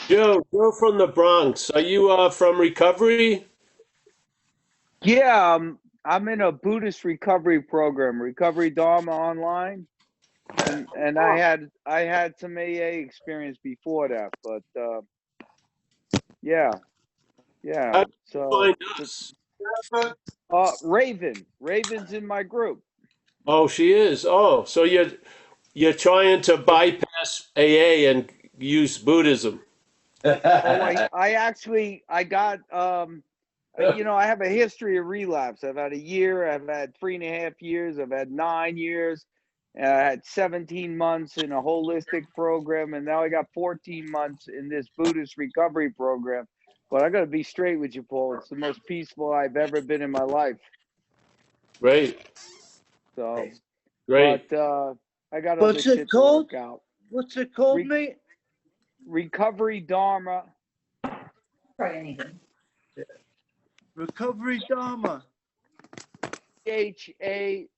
Joe from the Bronx. Are you from recovery? Yeah, I'm in a Buddhist recovery program, Recovery Dharma Online, and I had some AA experience before that, but yeah, yeah. How did you So, find us? Raven's in my group. Oh, she is. Oh, so you're trying to bypass AA and use Buddhism. Oh, I actually I got I have a history of relapse. I've had a year, I've had 3.5 years, I've had 9 years, I had 17 months in a holistic program, and now I got 14 months in this Buddhist recovery program. But I got to be straight with you, Paul. It's the most peaceful I've ever been in my life. Great, So, great. but I got other What's it shit to called? work out. What's it called, Re- mate? recovery Dharma. Try anything. Recovery Dharma. HARMA.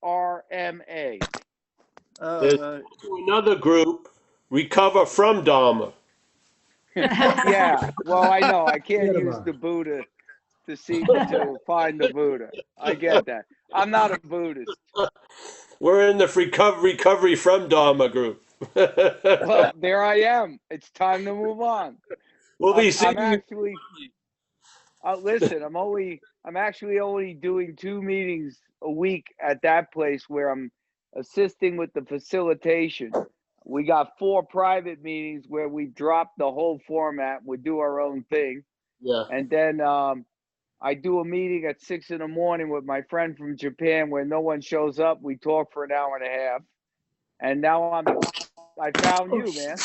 There's Right. also another group, Recover from Dharma. Yeah, well, I know I can't use Hedderman. the Buddha to find the Buddha. I get that. I'm not a Buddhist. We're in the recovery from Dharma group. Well, there I am. It's time to move on. We'll be I'm seeing you. actually listen. I'm actually only doing 2 meetings a week at that place where I'm assisting with the facilitation. We got 4 private meetings where we drop the whole format. We do our own thing, Yeah. and then I do a meeting at 6 in the morning with my friend from Japan where no one shows up. We talk for an hour and a half, and now I found you, man.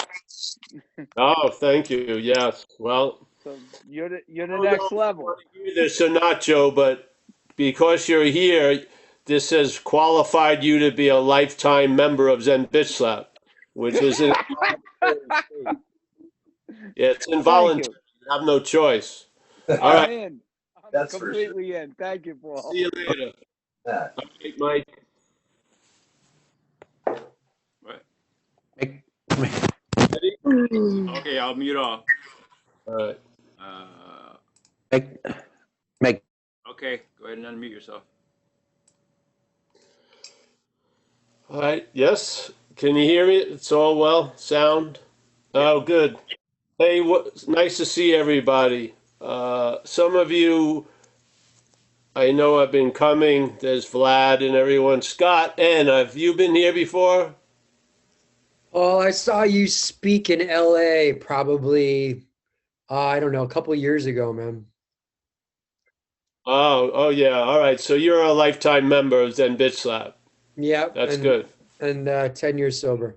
Oh, thank you. Yes. Well, So you're the I don't know next if you level. want to hear this or not, Joe, but because you're here, this has qualified you to be a lifetime member of Zen Bitch Slap, which is an yeah, it's Thank involuntary. you. You have no choice. All I'm right. in. I'm That's for sure. completely in. Thank you, Paul. See you later. Yeah. All right, Mike. What? Ready? Okay, I'll mute off. All right. Uh, Make okay, go ahead and unmute yourself. All right. Yes. Can you hear me? It's all well. Sound. Yep. Oh, good. Hey, nice to see everybody. Some of you, I know have been coming. There's Vlad and everyone. Scott, N, have you been here before? Oh, I saw you speak in LA probably, I don't know, a couple years ago, man. Oh, yeah. All right. So you're a lifetime member of Zen Bitch Slap. Yep, That's good. and 10 years sober.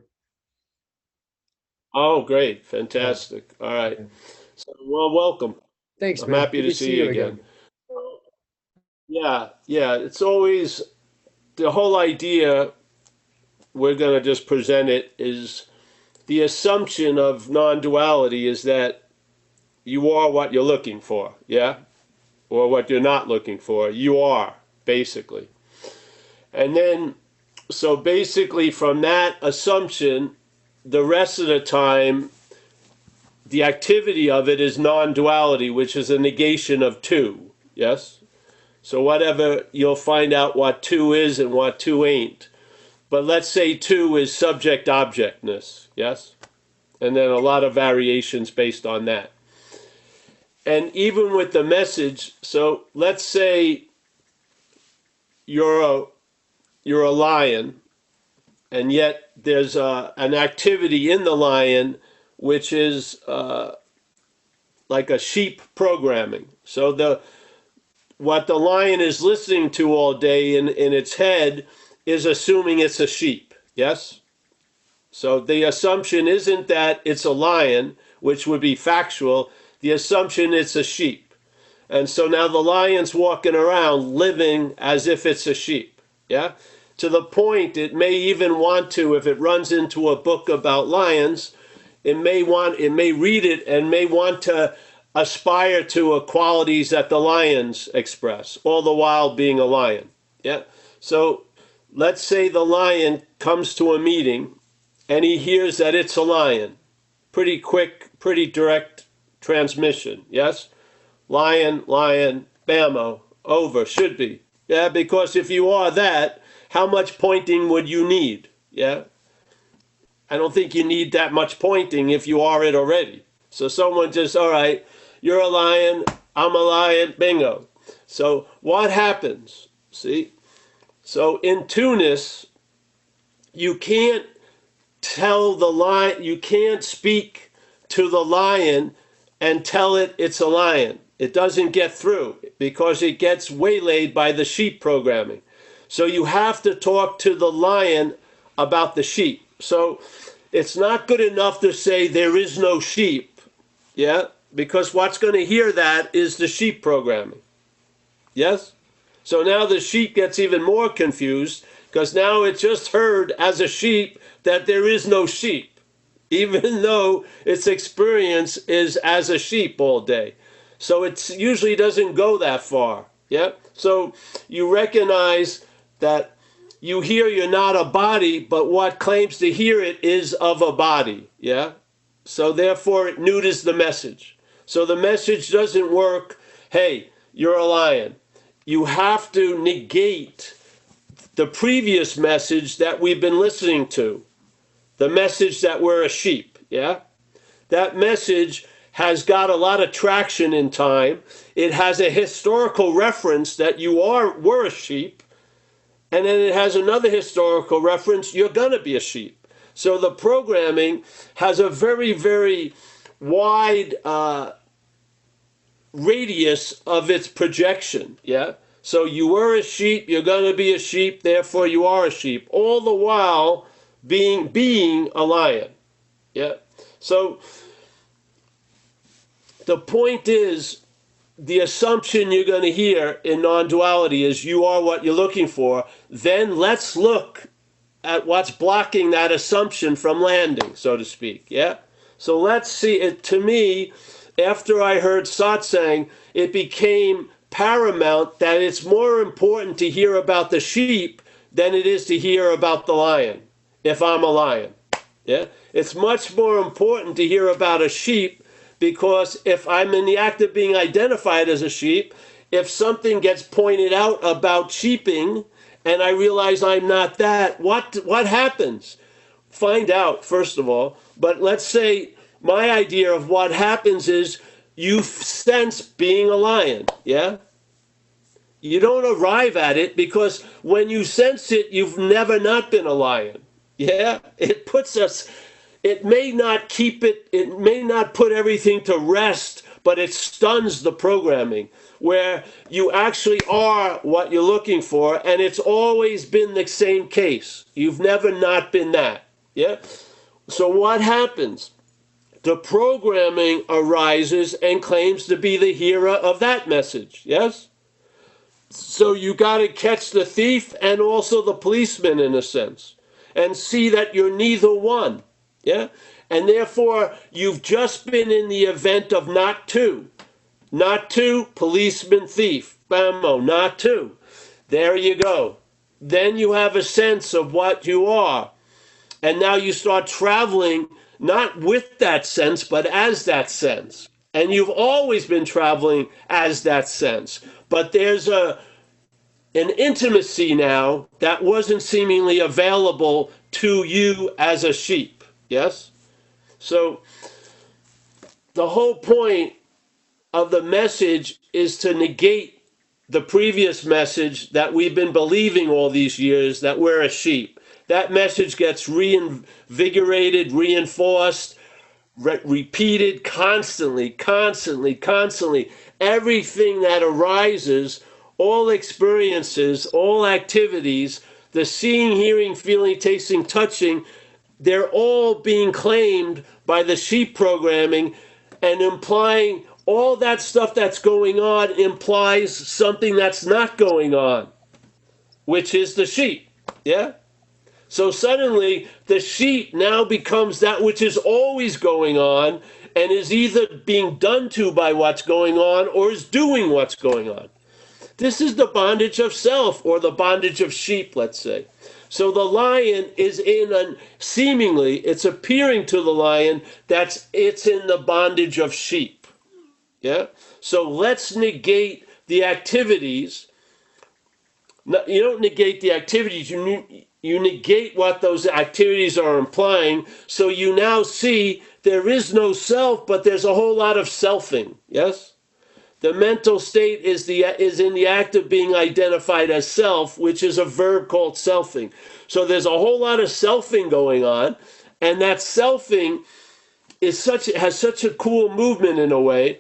Oh, great. Yeah. Fantastic. All right. Yeah. So, well, welcome. Thanks, I'm man. happy Good to to see see you you again. again. Yeah, yeah. It's always the whole idea, we're going to just present it, is the assumption of non-duality is that you are what you're looking for, yeah? Or what you're not looking for. You are, basically. And then, so basically from that assumption, the rest of the time, the activity of it is non-duality, which is a negation of two, yes? So whatever, you'll find out what two is and what two ain't. But let's say two is subject-objectness, yes? And then a lot of variations based on that. And even with the message, so let's say you're a you're a lion, and yet there's an activity in the lion which is like a sheep programming. So the what the lion is listening to all day in its head is assuming it's a sheep. Yes? So the assumption isn't that it's a lion, which would be factual. The assumption it's a sheep. And so now the lion's walking around living as if it's a sheep. Yeah? To the point it may even want to, if it runs into a book about lions, it may read it and may want to aspire to qualities that the lions express, all the while being a lion. Yeah. So let's say the lion comes to a meeting and he hears that it's a lion. Pretty quick, pretty direct transmission, yes? Lion, lion, bammo, over, should be. Yeah, because if you are that, how much pointing would you need? Yeah? I don't think you need that much pointing if you are it already. So someone just, all right, you're a lion, I'm a lion, bingo. So what happens? See? So in Tunis, you can't tell the lion, you can't speak to the lion and tell it it's a lion. It doesn't get through because it gets waylaid by the sheep programming. So you have to talk to the lion about the sheep. So it's not good enough to say there is no sheep, yeah? Because what's going to hear that is the sheep programming, yes? So now the sheep gets even more confused because now it just heard as a sheep that there is no sheep, even though its experience is as a sheep all day. So it usually doesn't go that far, yeah? So you recognize that you hear you're not a body, but what claims to hear it is of a body, yeah? So therefore it neuters the message. So the message doesn't work, hey, you're a lion. You have to negate the previous message that we've been listening to, the message that we're a sheep, yeah? That message has got a lot of traction in time. It has a historical reference that were a sheep, and then it has another historical reference, you're going to be a sheep. So the programming has a very, very wide radius of its projection, yeah? So you were a sheep, you're going to be a sheep, therefore you are a sheep, all the while being a lion, yeah? So the point is, the assumption you're going to hear in non-duality is you are what you're looking for. Then let's look at what's blocking that assumption from landing, so to speak, yeah? So let's see, it to me, after I heard satsang, it became paramount that it's more important to hear about the sheep than it is to hear about the lion, if I'm a lion, yeah? It's much more important to hear about a sheep because if I'm in the act of being identified as a sheep, if something gets pointed out about sheeping and I realize I'm not that, what happens? Find out, first of all. But let's say my idea of what happens is you sense being a lion, yeah? You don't arrive at it because when you sense it, you've never not been a lion, yeah? It may not it may not put everything to rest, but it stuns the programming where you actually are what you're looking for, and it's always been the same case. You've never not been that, yeah? So what happens? The programming arises and claims to be the hearer of that message, yes? So you got to catch the thief and also the policeman in a sense and see that you're neither one. Yeah? And therefore, you've just been in the event of not two. Not two, policeman, thief. Bammo, not two. There you go. Then you have a sense of what you are. And now you start traveling not with that sense, but as that sense. And you've always been traveling as that sense. But there's an intimacy now that wasn't seemingly available to you as a sheep. Yes? So the whole point of the message is to negate the previous message that we've been believing all these years that we're a sheep. That message gets reinvigorated, reinforced, repeated constantly, constantly, constantly. Everything that arises, all experiences, all activities, the seeing, hearing, feeling, tasting, touching, they're all being claimed by the sheep programming and implying all that stuff that's going on implies something that's not going on, which is the sheep, yeah? So suddenly the sheep now becomes that which is always going on and is either being done to by what's going on or is doing what's going on. This is the bondage of self, or the bondage of sheep, let's say. So the lion is seemingly, it's appearing to the lion that it's in the bondage of sheep. Yeah? So let's negate the activities. No, you don't negate the activities, you negate what those activities are implying. So you now see there is no self, but there's a whole lot of selfing. Yes? The mental state is in the act of being identified as self, which is a verb called selfing. So there's a whole lot of selfing going on, and that selfing has such a cool movement in a way.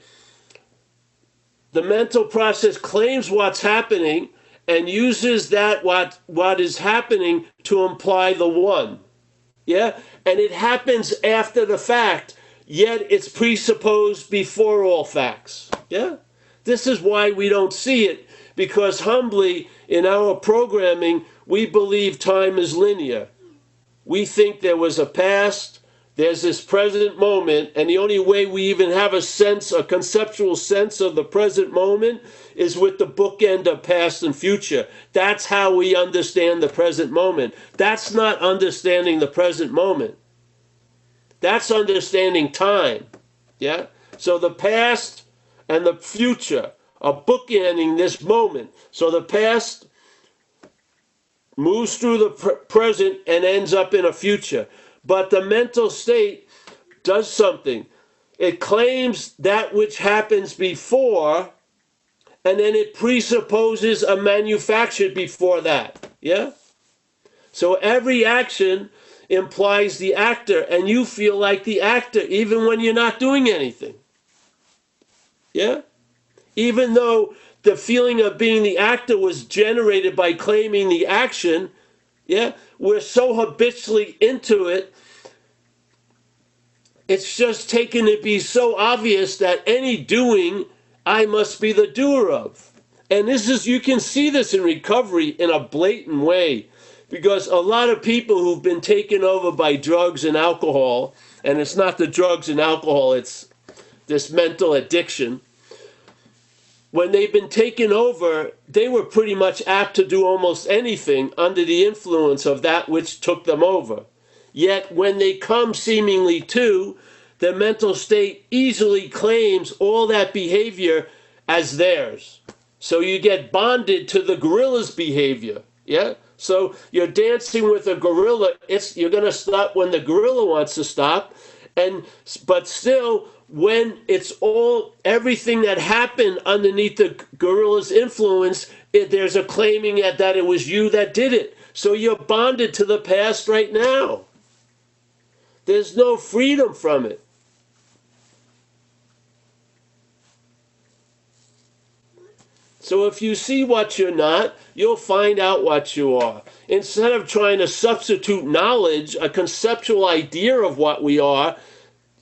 The mental process claims what's happening and uses that what is happening to imply the one. Yeah? And it happens after the fact, yet it's presupposed before all facts. Yeah? This is why we don't see it, because humbly in our programming, we believe time is linear. We think there was a past, there's this present moment, and the only way we even have a conceptual sense of the present moment is with the bookend of past and future. That's how we understand the present moment. That's not understanding the present moment. That's understanding time. Yeah? So the past and the future are bookending this moment. So the past moves through the present and ends up in a future. But the mental state does something. It claims that which happens before, and then it presupposes a manufactured before that. Yeah? So every action implies the actor, and you feel like the actor even when you're not doing anything. Yeah? Even though the feeling of being the actor was generated by claiming the action, yeah, we're so habitually into it, it's just taken to be so obvious that any doing I must be the doer of. And you can see this in recovery in a blatant way, because a lot of people who've been taken over by drugs and alcohol, and it's not the drugs and alcohol, it's this mental addiction. When they've been taken over, they were pretty much apt to do almost anything under the influence of that which took them over. Yet when they come seemingly to, their mental state easily claims all that behavior as theirs. So you get bonded to the gorilla's behavior. Yeah? So you're dancing with a gorilla. You're going to stop when the gorilla wants to stop. But still, when it's everything that happened underneath the gorilla's influence, there's a claiming that it was you that did it. So you're bonded to the past right now. There's no freedom from it. So if you see what you're not, you'll find out what you are. Instead of trying to substitute knowledge, a conceptual idea of what we are,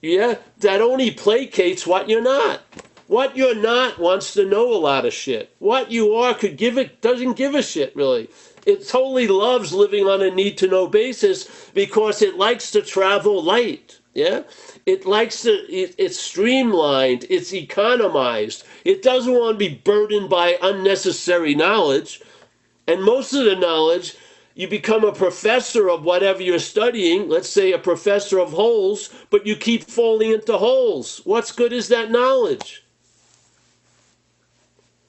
yeah, that only placates what you're not. What you're not wants to know a lot of shit. What you are doesn't give a shit, really. It totally loves living on a need-to-know basis because it likes to travel light. Yeah? It's streamlined, it's economized. It doesn't want to be burdened by unnecessary knowledge. And most of the knowledge, you become a professor of whatever you're studying, let's say a professor of holes, but you keep falling into holes. What's good is that knowledge?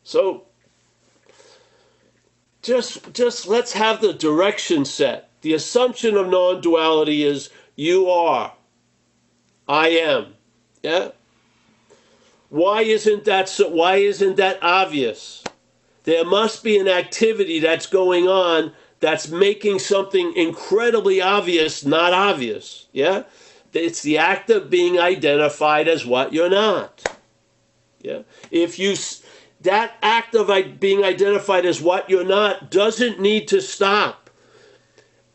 So just let's have the direction set. The assumption of non-duality is you are. I am. Yeah? Why isn't that obvious? There must be an activity that's going on that's making something incredibly obvious not obvious. Yeah? It's the act of being identified as what you're not. Yeah? That act of being identified as what you're not doesn't need to stop.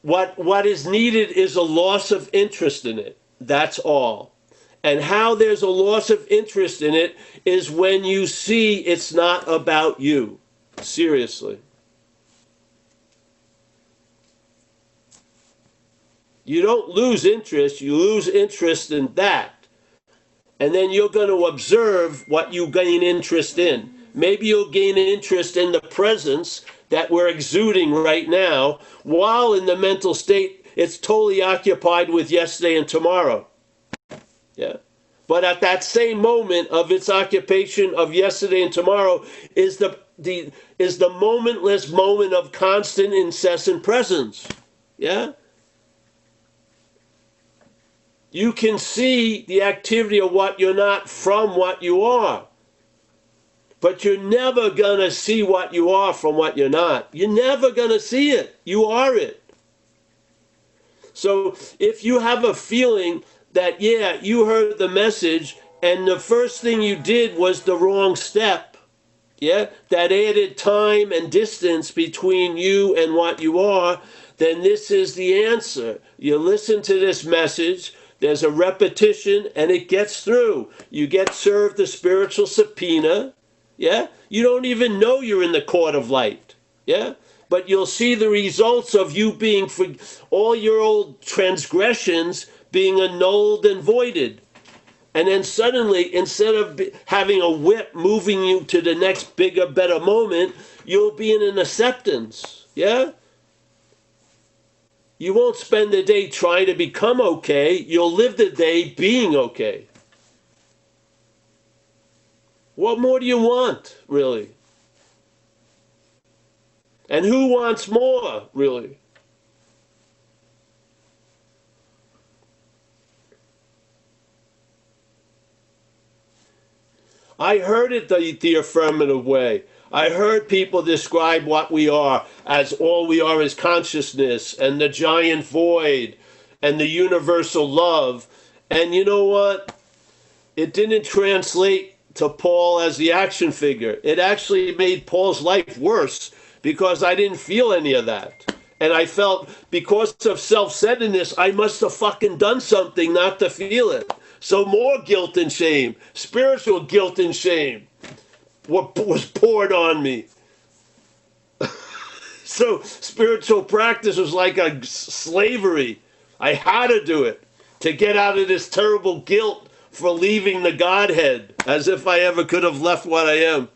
What is needed is a loss of interest in it. That's all. And how there's a loss of interest in it is when you see it's not about you. Seriously. You don't lose interest, you lose interest in that. And then you're going to observe what you gain interest in. Maybe you'll gain interest in the presence that we're exuding right now, while in the mental state it's totally occupied with yesterday and tomorrow. Yeah. But at that same moment of its occupation of yesterday and tomorrow is the momentless moment of constant, incessant presence. Yeah? You can see the activity of what you're not from what you are. But you're never going to see what you are from what you're not. You're never going to see it. You are it. So if you have a feeling that, yeah, you heard the message and the first thing you did was the wrong step, yeah, that added time and distance between you and what you are, then this is the answer. You listen to this message, there's a repetition, and it gets through. You get served the spiritual subpoena, yeah? You don't even know you're in the court of light, yeah? But you'll see the results of you being, for all your old transgressions being annulled and voided. And then suddenly, instead of having a whip moving you to the next bigger, better moment, you'll be in an acceptance. Yeah? You won't spend the day trying to become okay. You'll live the day being okay. What more do you want, really? And who wants more, really? I heard it the affirmative way. I heard people describe what we are as all we are is consciousness and the giant void and the universal love. And you know what? It didn't translate to Paul as the action figure. It actually made Paul's life worse because I didn't feel any of that. And I felt because of self-centeredness, I must have fucking done something not to feel it. So more guilt and shame, spiritual guilt and shame, what was poured on me. So spiritual practice was like a slavery. I had to do it to get out of this terrible guilt for leaving the Godhead, as if I ever could have left what I am.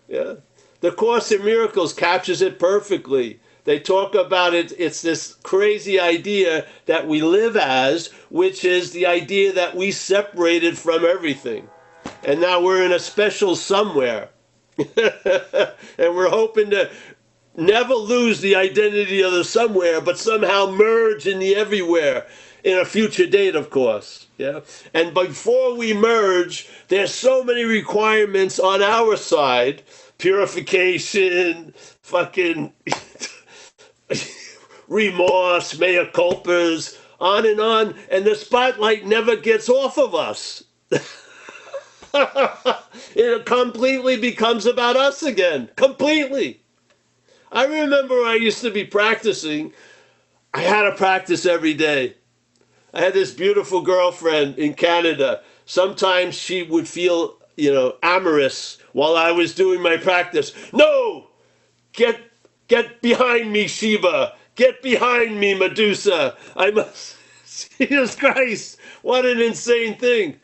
Yeah, the Course in Miracles captures it perfectly. They talk about it, it's this crazy idea that we live as, which is the idea that we separated from everything. And now we're in a special somewhere. And we're hoping to never lose the identity of the somewhere, but somehow merge in the everywhere in a future date, of course. Yeah. And before we merge, there's so many requirements on our side, purification, fucking remorse, mea culpas, on, and the spotlight never gets off of us. It completely becomes about us again. Completely. I remember I used to be practicing. I had to practice every day. I had this beautiful girlfriend in Canada. Sometimes she would feel, amorous while I was doing my practice. No! Get behind me, Shiva. Get behind me, Medusa. I must... Jesus Christ. What an insane thing.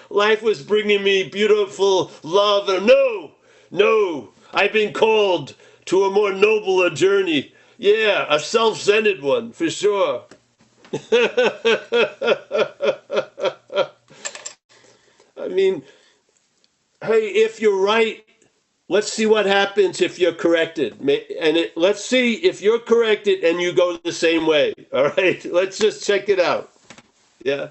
Life was bringing me beautiful love. And no. I've been called to a more nobler journey. Yeah, a self-centered one, for sure. I mean, hey, if you're right, let's see what happens if you're corrected. And let's see if you're corrected and you go the same way. All right? Let's just check it out. Yeah.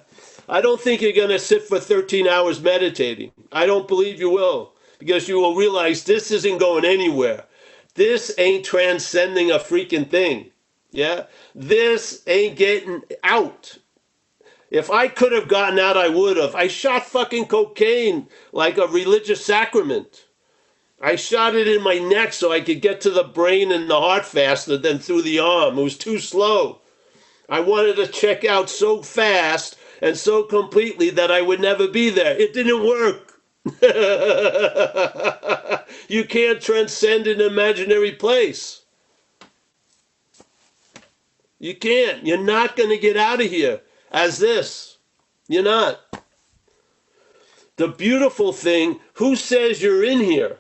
I don't think you're going to sit for 13 hours meditating. I don't believe you will, because you will realize this isn't going anywhere. This ain't transcending a freaking thing. Yeah? This ain't getting out. If I could have gotten out, I would have. I shot fucking cocaine like a religious sacrament. I shot it in my neck so I could get to the brain and the heart faster than through the arm. It was too slow. I wanted to check out so fast and so completely that I would never be there. It didn't work. You can't transcend an imaginary place. You can't. You're not going to get out of here as this. You're not. The beautiful thing, who says you're in here?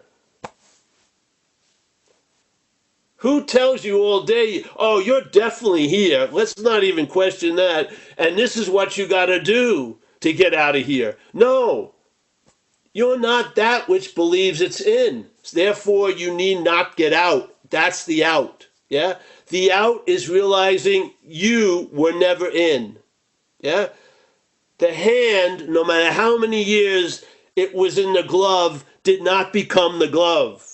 Who tells you all day, oh, you're definitely here? Let's not even question that. And this is what you got to do to get out of here. No, you're not that which believes it's in. Therefore, you need not get out. That's the out. Yeah? The out is realizing you were never in. Yeah? The hand, no matter how many years it was in the glove, did not become the glove.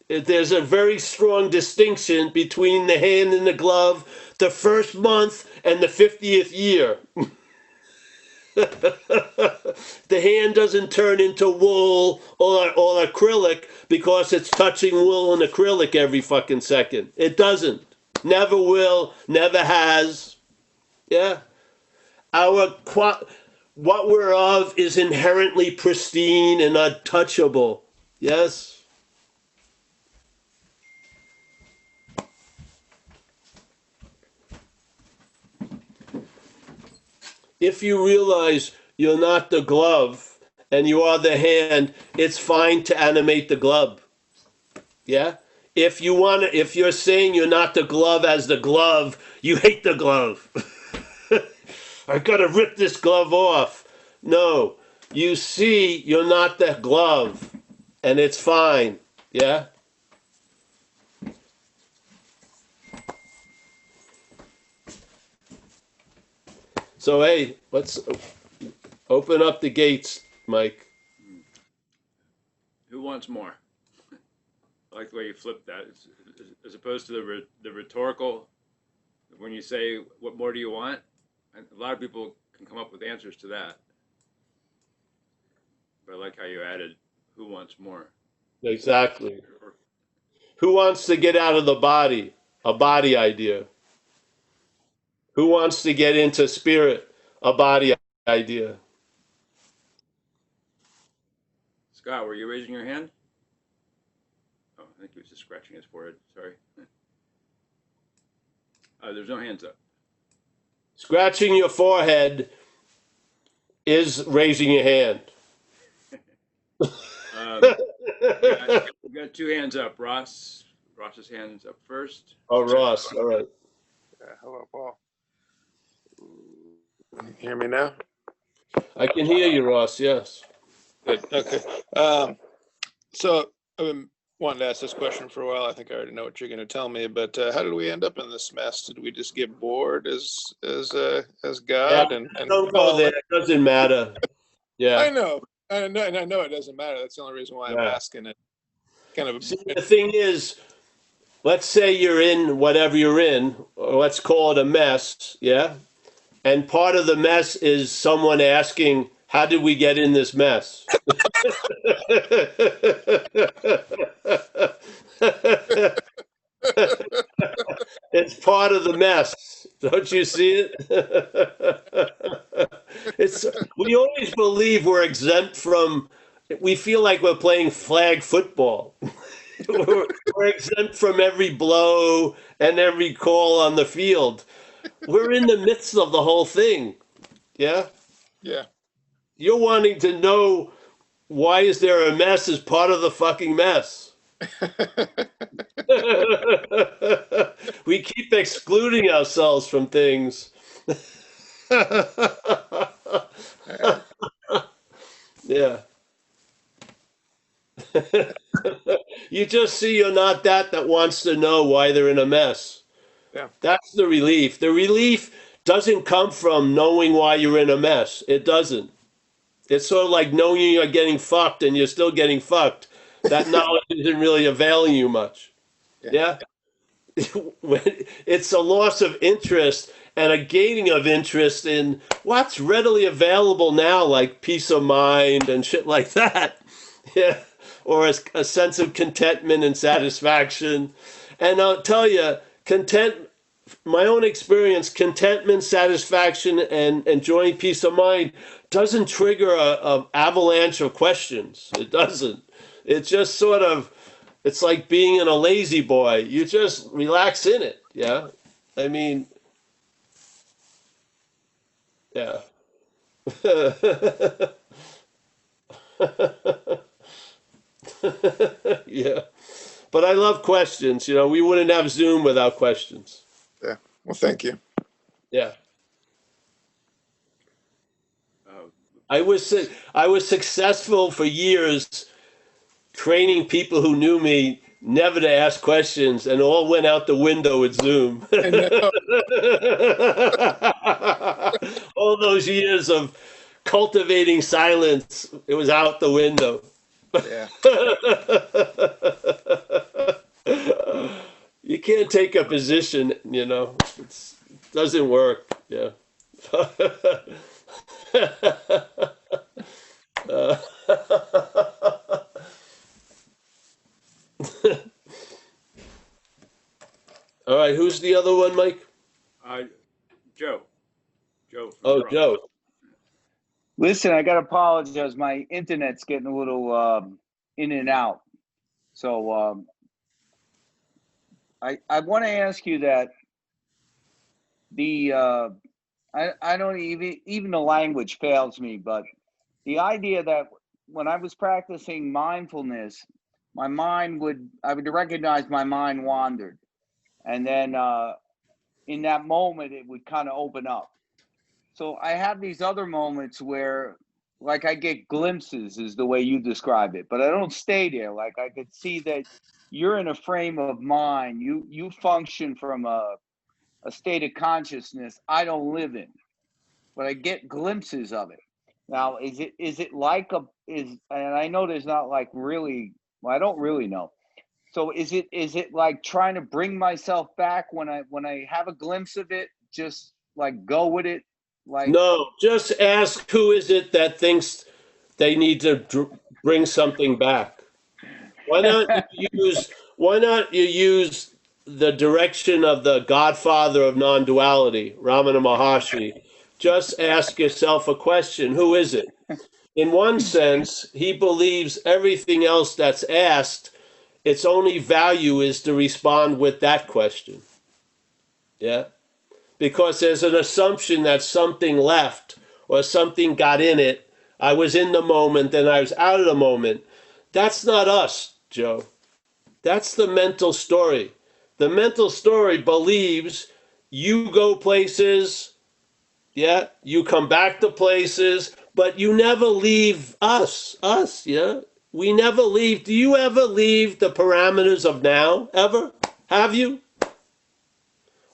There's a very strong distinction between the hand and the glove, the first month and the 50th year. The hand doesn't turn into wool or acrylic because it's touching wool and acrylic every fucking second. It doesn't. Never will, never has. Yeah? What we're of is inherently pristine and untouchable. Yes? If you realize you're not the glove and you are the hand, it's fine to animate the glove. Yeah? If you're saying you're not the glove as the glove, you hate the glove. I gotta rip this glove off. No. You see you're not the glove and it's fine. Yeah? So hey, let's open up the gates, Mike. Who wants more? I like the way you flipped that. As opposed to the rhetorical, when you say, what more do you want? And a lot of people can come up with answers to that. But I like how you added, who wants more? Exactly. Who wants to get out of the body? A body idea. Who wants to get into spirit? A body idea. Scott, were you raising your hand? Oh, I think he was just scratching his forehead. Sorry. There's no hands up. Scratching your forehead is raising your hand. We got two hands up. Ross's hand's up first. Oh, Ross. All right. Hello, Paul. Can you hear me now? I can hear you, Ross. Yes. Good. Okay. So I've been wanting to ask this question for a while. I think I already know what you're going to tell me, but how did we end up in this mess? Did we just get bored as God? Yeah, and don't go there. It doesn't matter. Yeah. I know, and I know it doesn't matter. That's the only reason why I'm asking it. Kind of. See, the thing is, let's say you're in whatever you're in, or let's call it a mess. Yeah. And part of the mess is someone asking, how did we get in this mess? It's part of the mess. Don't you see it? We always believe we're exempt from, we feel like we're playing flag football. We're exempt from every blow and every call on the field. We're in the midst of the whole thing. Yeah? Yeah. You're wanting to know why is there a mess as part of the fucking mess. We keep excluding ourselves from things. Yeah. You just see you're not that wants to know why they're in a mess. Yeah. That's the relief. The relief doesn't come from knowing why you're in a mess. It doesn't. It's sort of like knowing you're getting fucked and you're still getting fucked. That knowledge isn't really availing you much. Yeah? It's a loss of interest and a gaining of interest in what's readily available now, like peace of mind and shit like that. Yeah. Or a sense of contentment and satisfaction. And I'll tell you, my own experience, contentment, satisfaction, and enjoying peace of mind doesn't trigger a avalanche of questions. It doesn't. It's just sort of, it's like being in a lazy boy. You just relax in it. Yeah. I mean, yeah. Yeah. But I love questions. You know, we wouldn't have Zoom without questions. Yeah. Well, thank you. Yeah. Oh, I was successful for years training people who knew me never to ask questions, and all went out the window with Zoom. I know. All those years of cultivating silence, it was out the window. Yeah. You can't take a position, you know. It doesn't work. Yeah. Uh, all right, who's the other one, Mike? uh, Joe. Joe from Oh, Brooklyn. Joe. Listen, I got to apologize. My internet's getting a little in and out. So I want to ask you that the I don't even the language fails me, but the idea that when I was practicing mindfulness, I would recognize my mind wandered, and then in that moment it would kind of open up. So I have these other moments where, like, I get glimpses, is the way you describe it, but I don't stay there. Like, I could see that you're in a frame of mind. You function from a state of consciousness I don't live in, but I get glimpses of it. Now, is it like and I know there's not like really, well, I don't really know. So is it like trying to bring myself back when I have a glimpse of it, just like go with it? Like, No, just ask who is it that thinks they need to bring something back. Why not you use the direction of the godfather of non-duality, Ramana Maharshi? Just ask yourself a question, who is it? In one sense, he believes everything else that's asked, its only value is to respond with that question. Yeah? Because there's an assumption that something left or something got in it. I was in the moment, then I was out of the moment. That's not us, Joe. That's the mental story. The mental story believes you go places, yeah, you come back to places, but you never leave us, yeah? We never leave. Do you ever leave the parameters of now? Ever? Have you?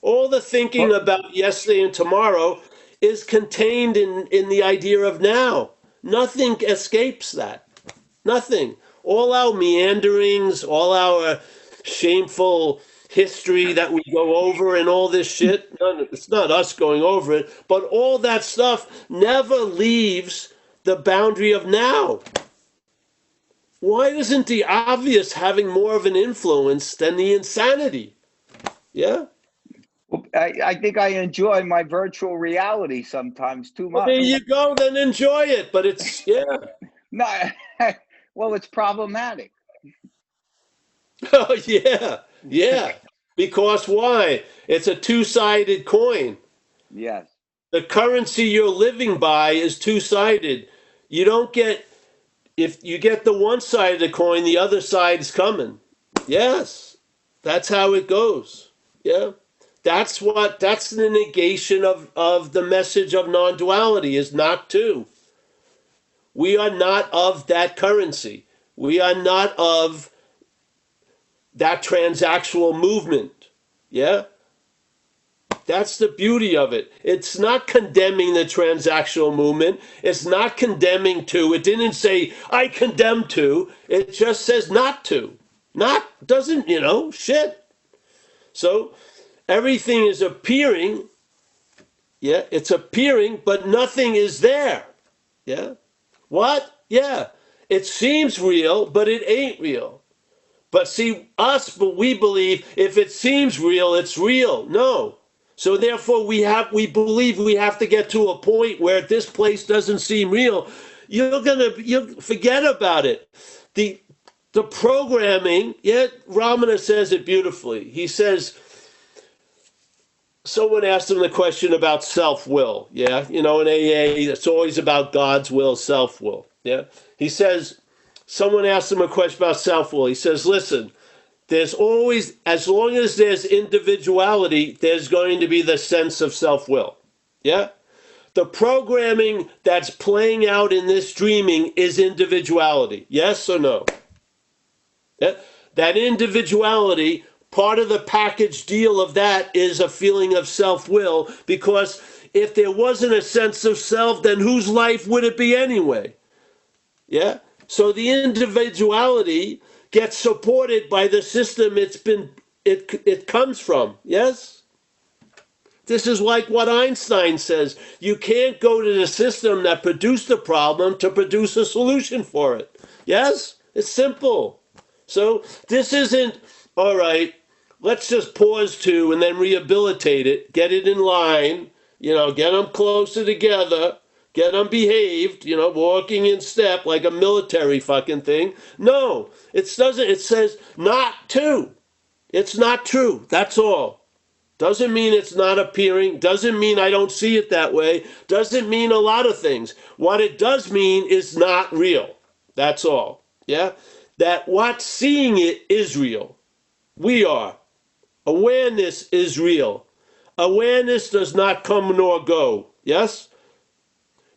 All the thinking about yesterday and tomorrow is contained in the idea of now. Nothing escapes that. Nothing. All our meanderings, all our shameful history that we go over and all this shit, it's not us going over it, but all that stuff never leaves the boundary of now. Why isn't the obvious having more of an influence than the insanity? Yeah? I think I enjoy my virtual reality sometimes too Well, there much. you go, then enjoy it. But it's, yeah. No, well, it's problematic. Oh, yeah. Yeah. Because why? It's a two-sided coin. Yes. The currency you're living by is two-sided. You don't get, if you get the one side of the coin, the other side is coming. Yes. That's how it goes. Yeah. That's the negation of the message of non-duality is not two. We are not of that currency. We are not of that transactional movement. Yeah? That's the beauty of it. It's not condemning the transactional movement. It's not condemning to. It didn't say, I condemn to. It just says not to. Not, doesn't, shit. So everything is appearing. Yeah, it's appearing, but nothing is there. Yeah? What? Yeah. It seems real, but it ain't real. But see, but we believe if it seems real, it's real. No. So therefore we believe we have to get to a point where this place doesn't seem real. You'll forget about it. The programming, yet Ramana says it beautifully. He says, someone asked him the question about self-will. Yeah. In AA, it's always about God's will, self-will. Yeah. He says, someone asked him a question about self-will. He says, listen, There's always, as long as there's individuality, there's going to be the sense of self-will. Yeah? The programming that's playing out in this dreaming is individuality. Yes or no? Yeah? That individuality, part of the package deal of that is a feeling of self-will, because if there wasn't a sense of self, then whose life would it be anyway? Yeah? So the individuality gets supported by the system it comes from. Yes? This is like what Einstein says. You can't go to the system that produced the problem to produce a solution for it. Yes? It's simple. So this isn't, all right, let's just pause to and then rehabilitate it, get it in line, get them closer together, get them behaved, walking in step like a military fucking thing. No, it doesn't. It says not to. It's not true. That's all. Doesn't mean it's not appearing. Doesn't mean I don't see it that way. Doesn't mean a lot of things. What it does mean is not real. That's all. Yeah? That what's seeing it is real. We are. Awareness is real. Awareness does not come nor go. Yes?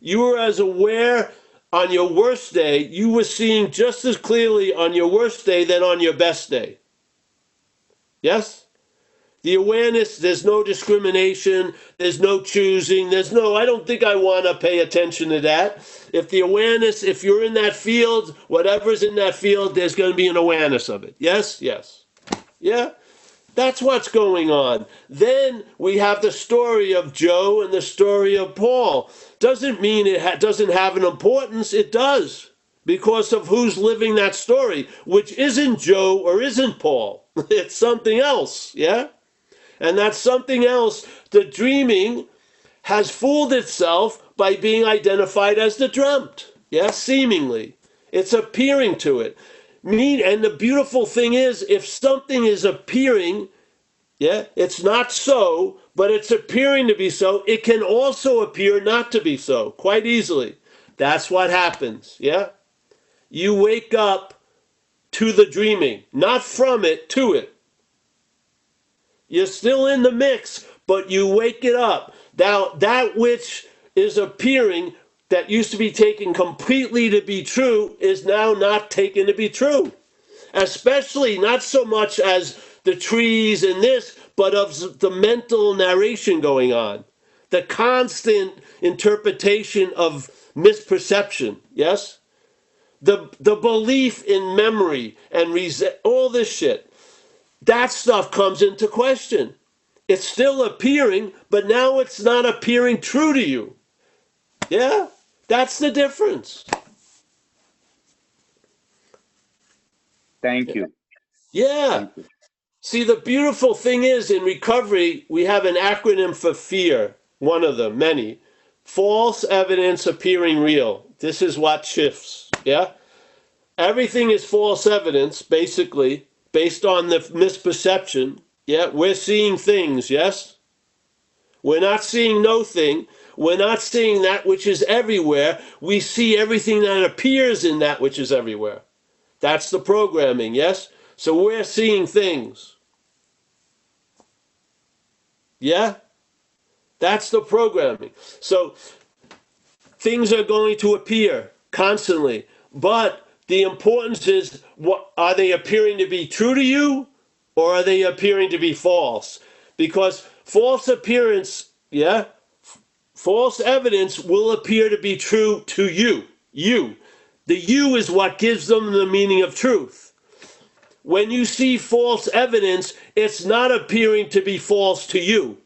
You were as aware on your worst day. You were seeing just as clearly on your worst day than on your best day. Yes? The awareness, there's no discrimination, there's no choosing, I don't think I want to pay attention to that. If the awareness, if you're in that field, whatever's in that field, there's going to be an awareness of it. Yes? Yes. Yeah? That's what's going on. Then we have the story of Joe and the story of Paul. Doesn't mean it doesn't have an importance. It does, because of who's living that story, which isn't Joe or isn't Paul. It's something else, yeah? And that's something else. The dreaming has fooled itself by being identified as the dreamt, yeah, seemingly. It's appearing to it. And the beautiful thing is, if something is appearing, yeah, it's not so, but it's appearing to be so, it can also appear not to be so, quite easily. That's what happens, yeah? You wake up to the dreaming, not from it, to it. You're still in the mix, but you wake it up. Now, that which is appearing that used to be taken completely to be true is now not taken to be true. Especially not so much as the trees and this, but of the mental narration going on. The constant interpretation of misperception, yes? The belief in memory and all this shit. That stuff comes into question. It's still appearing, but now it's not appearing true to you. Yeah? That's the difference. Thank you. Yeah. Thank you. See, the beautiful thing is, in recovery, we have an acronym for FEAR, one of them, many. False evidence appearing real. This is what shifts, yeah? Everything is false evidence, basically, based on the misperception. Yeah, we're seeing things, yes? We're not seeing no thing. We're not seeing that which is everywhere. We see everything that appears in that which is everywhere. That's the programming, yes? So we're seeing things. Yeah? That's the programming. So things are going to appear constantly. But the importance is, what are they appearing to be true to you, or are they appearing to be false? Because false appearance, yeah, false evidence will appear to be true to you. You. The you is what gives them the meaning of truth. When you see false evidence, it's not appearing to be false to you.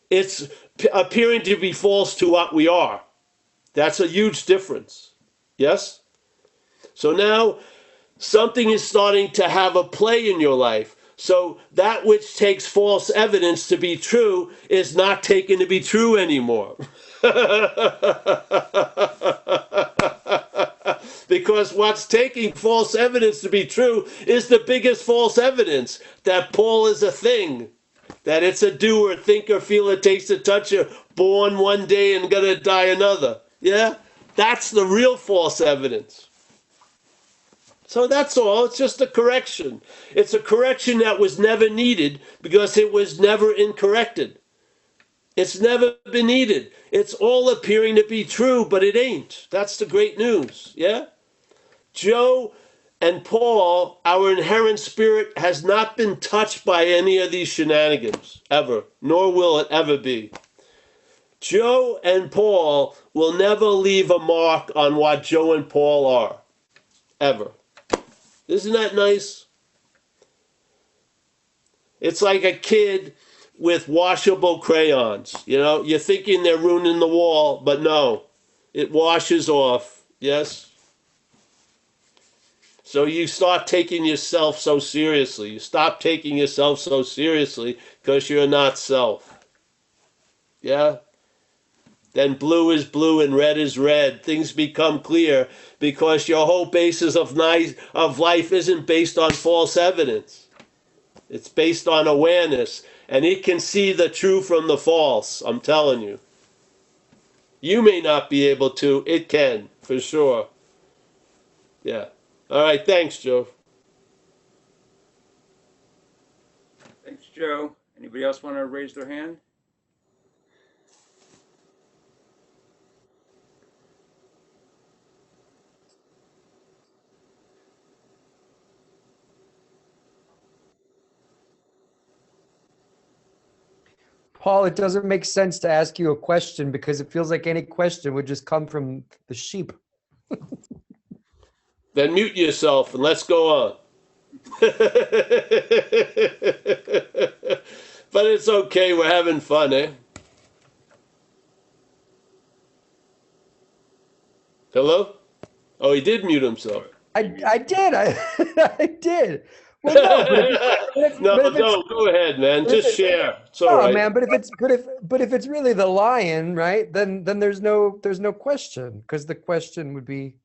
It's appearing to be false to what we are. That's a huge difference. Yes? So now something is starting to have a play in your life. So that which takes false evidence to be true is not taken to be true anymore. Because what's taking false evidence to be true is the biggest false evidence, that Paul is a thing, that it's a doer, thinker, feeler, taster, toucher, born one day and gonna die another. Yeah? That's the real false evidence. So that's all. It's just a correction. It's a correction that was never needed because it was never incorrected. It's never been needed. It's all appearing to be true, but it ain't. That's the great news. Yeah? Joe and Paul, our inherent spirit has not been touched by any of these shenanigans, ever, nor will it ever be. Joe and Paul will never leave a mark on what Joe and Paul are, ever. Isn't that nice? It's like a kid with washable crayons. You know, you're thinking they're ruining the wall, but no, it washes off. Yes? So you start taking yourself so seriously. You stop taking yourself so seriously because you're not self. Yeah? Then blue is blue and red is red. Things become clear because your whole basis of life isn't based on false evidence. It's based on awareness. And it can see the true from the false, I'm telling you. You may not be able to. It can, for sure. Yeah. All right, thanks, Joe. Thanks, Joe. Anybody else want to raise their hand? Paul, it doesn't make sense to ask you a question because it feels like any question would just come from the sheep. Then mute yourself and let's go on. But it's okay, we're having fun, eh? Hello? Oh, he did mute himself. I did. I did. Well, no, No, but if don't. Go ahead, man. Just share. It's all oh right. man, but if it's really the lion, right? Then there's no question because the question would be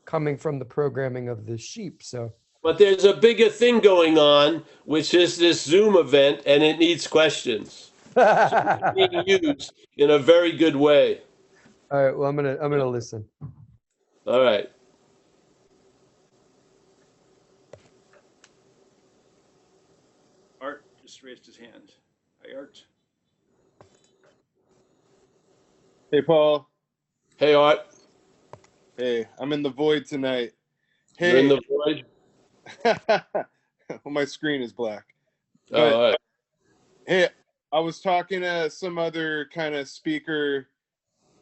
coming from the programming of the sheep. So But there's a bigger thing going on, which is this Zoom event, and it needs questions. It's being used in a very good way. all right, well I'm gonna listen. All right. Art just raised his hand. Hi, Art. Hey, Paul. Hey, Art. Hey, I'm in the void tonight. You're in Hey, the void? well, my screen is black. Oh, But all right. hey, I was talking to some other kind of speaker,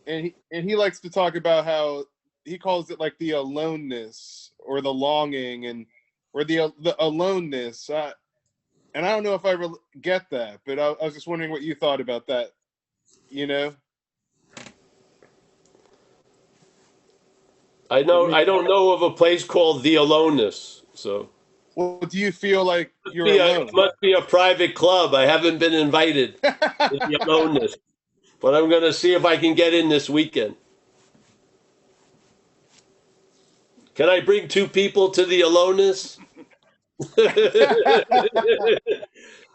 and he likes to talk about how he calls it like the aloneness or the longing or the aloneness. And I don't know if I get that, but I was just wondering what you thought about that. You know? I don't know of a place called The Aloneness. So Well, do you feel like you're it alone? must be a private club. I haven't been invited to The Aloneness. But I'm going to see if I can get in this weekend. Can I bring 2 people to The Aloneness? I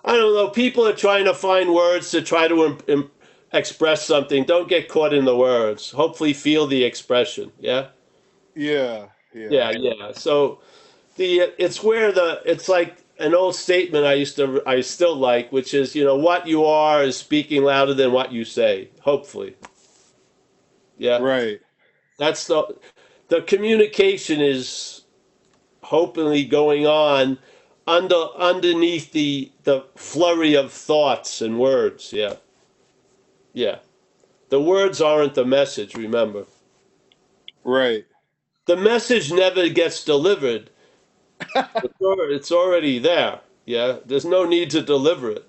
don't know. People are trying to find words to try to express something. Don't get caught in the words. Hopefully feel the expression. Yeah? Yeah. Yeah. So it's like an old statement I still like, which is, what you are is speaking louder than what you say. Hopefully. Yeah. Right. That's the communication is hopefully going on underneath the flurry of thoughts and words. Yeah. The words aren't the message, remember. Right. The message never gets delivered. It's already there. Yeah. There's no need to deliver it.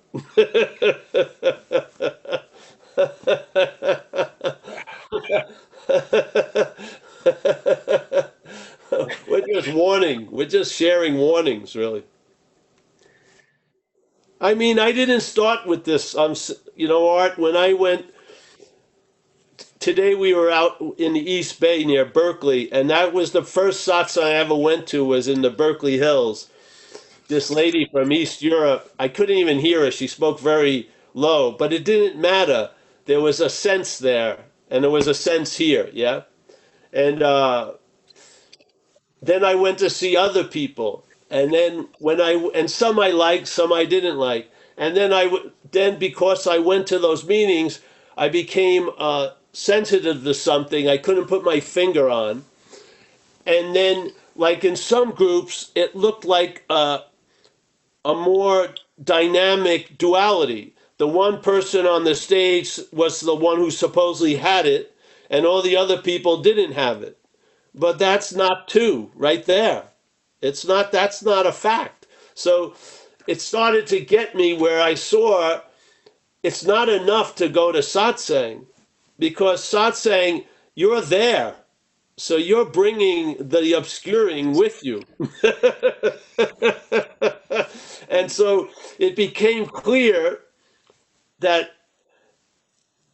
We're just warning. We're just sharing warnings, really. I mean, I didn't start with this. Art, when I went today, we were out in the East Bay near Berkeley, and that was the first satsang I ever went to was in the Berkeley Hills. This lady from East Europe, I couldn't even hear her. She spoke very low, but it didn't matter. There was a sense there, and there was a sense here, yeah? And then I went to see other people, and then and some I liked, some I didn't like, and then because I went to those meetings, I became sensitive to something I couldn't put my finger on, and then like in some groups, it looked like a more dynamic duality. The one person on the stage was the one who supposedly had it, and all the other people didn't have it. But that's not two right there. That's not a fact. So it started to get me where I saw it's not enough to go to satsang, because satsang, you're there. So you're bringing the obscuring with you. And so it became clear that,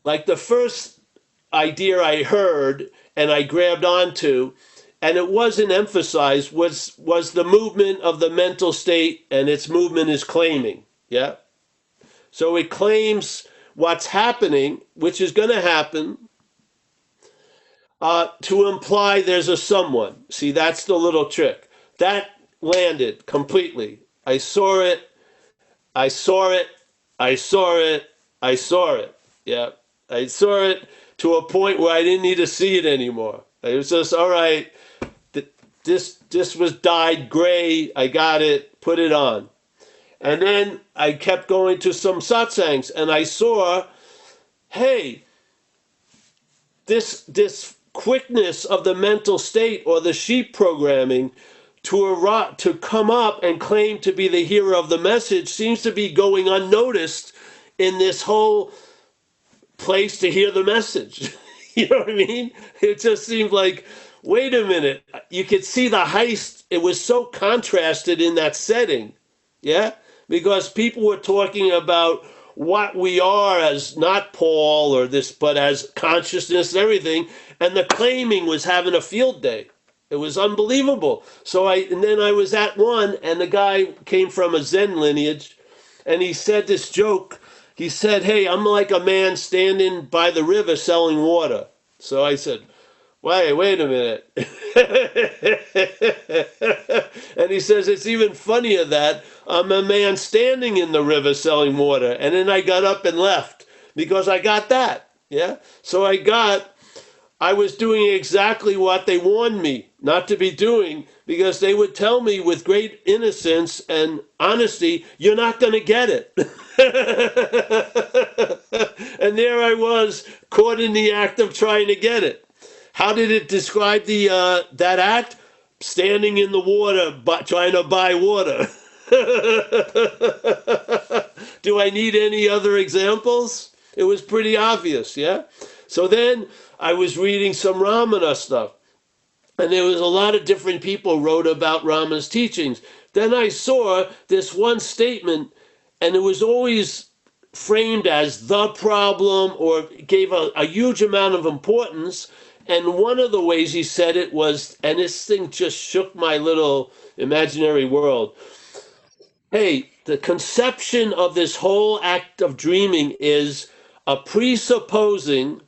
like, the first idea I heard and I grabbed onto, and it wasn't emphasized, was the movement of the mental state, and its movement is claiming. Yeah. So it claims what's happening, which is going to happen, to imply there's a someone. See, that's the little trick. That landed completely. I saw it. I saw it. I saw it. I saw it. Yeah. I saw it to a point where I didn't need to see it anymore. It was just, all right, this was dyed gray. I got it. Put it on. And then I kept going to some satsangs, and I saw, hey, this quickness of the mental state or the sheep programming to come up and claim to be the hero of the message seems to be going unnoticed in this whole place to hear the message. You know what I mean? It just seemed like, wait a minute, you could see the heist. It was so contrasted in that setting. Yeah? Because people were talking about what we are as not Paul or this, but as consciousness and everything. And the claiming was having a field day. It was unbelievable. And then I was at one, and the guy came from a Zen lineage, and he said this joke. He said, hey, I'm like a man standing by the river selling water. So I said, wait a minute. And he says, it's even funnier that I'm a man standing in the river selling water. And then I got up and left because I got that. Yeah. So I was doing exactly what they warned me not to be doing, because they would tell me with great innocence and honesty, you're not going to get it. And there I was, caught in the act of trying to get it. How did it describe that act? Standing in the water, trying to buy water. Do I need any other examples? It was pretty obvious, yeah? So then I was reading some Ramana stuff, and there was a lot of different people wrote about Ramana's teachings. Then I saw this one statement, and it was always framed as the problem or gave a huge amount of importance. And one of the ways he said it was, and this thing just shook my little imaginary world. Hey, the conception of this whole act of dreaming is a presupposing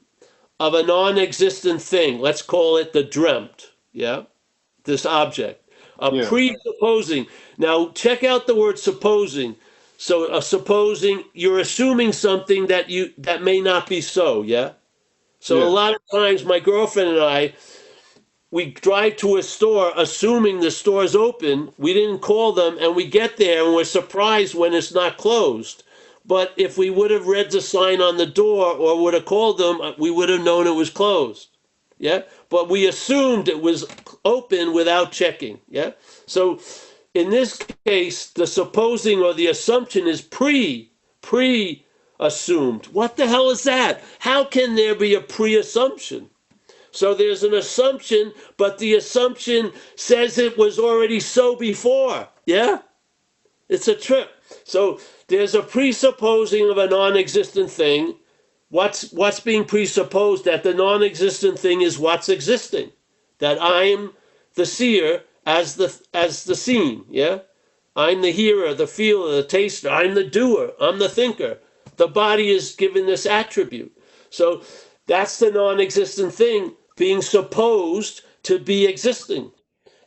of a non-existent thing. Let's call it the dreamt, yeah? This object. Yeah. Presupposing. Now, check out the word supposing. So, supposing, you're assuming something that may not be so, yeah? So Yeah. a lot of times my girlfriend and I, we drive to a store assuming the store's open. We didn't call them, and we get there and we're surprised when it's not closed. But if we would have read the sign on the door or would have called them, we would have known it was closed. Yeah? But we assumed it was open without checking. Yeah? So in this case, the supposing or the assumption is pre-assumed. What the hell is that? How can there be a pre-assumption? So there's an assumption, but the assumption says it was already so before. Yeah? It's a trip. So there's a presupposing of a non-existent thing. What's being presupposed? That the non-existent thing is what's existing. That I'm the seer as the seen. Yeah? I'm the hearer, the feeler, the taster. I'm the doer. I'm the thinker. The body is given this attribute. So that's the non-existent thing being supposed to be existing.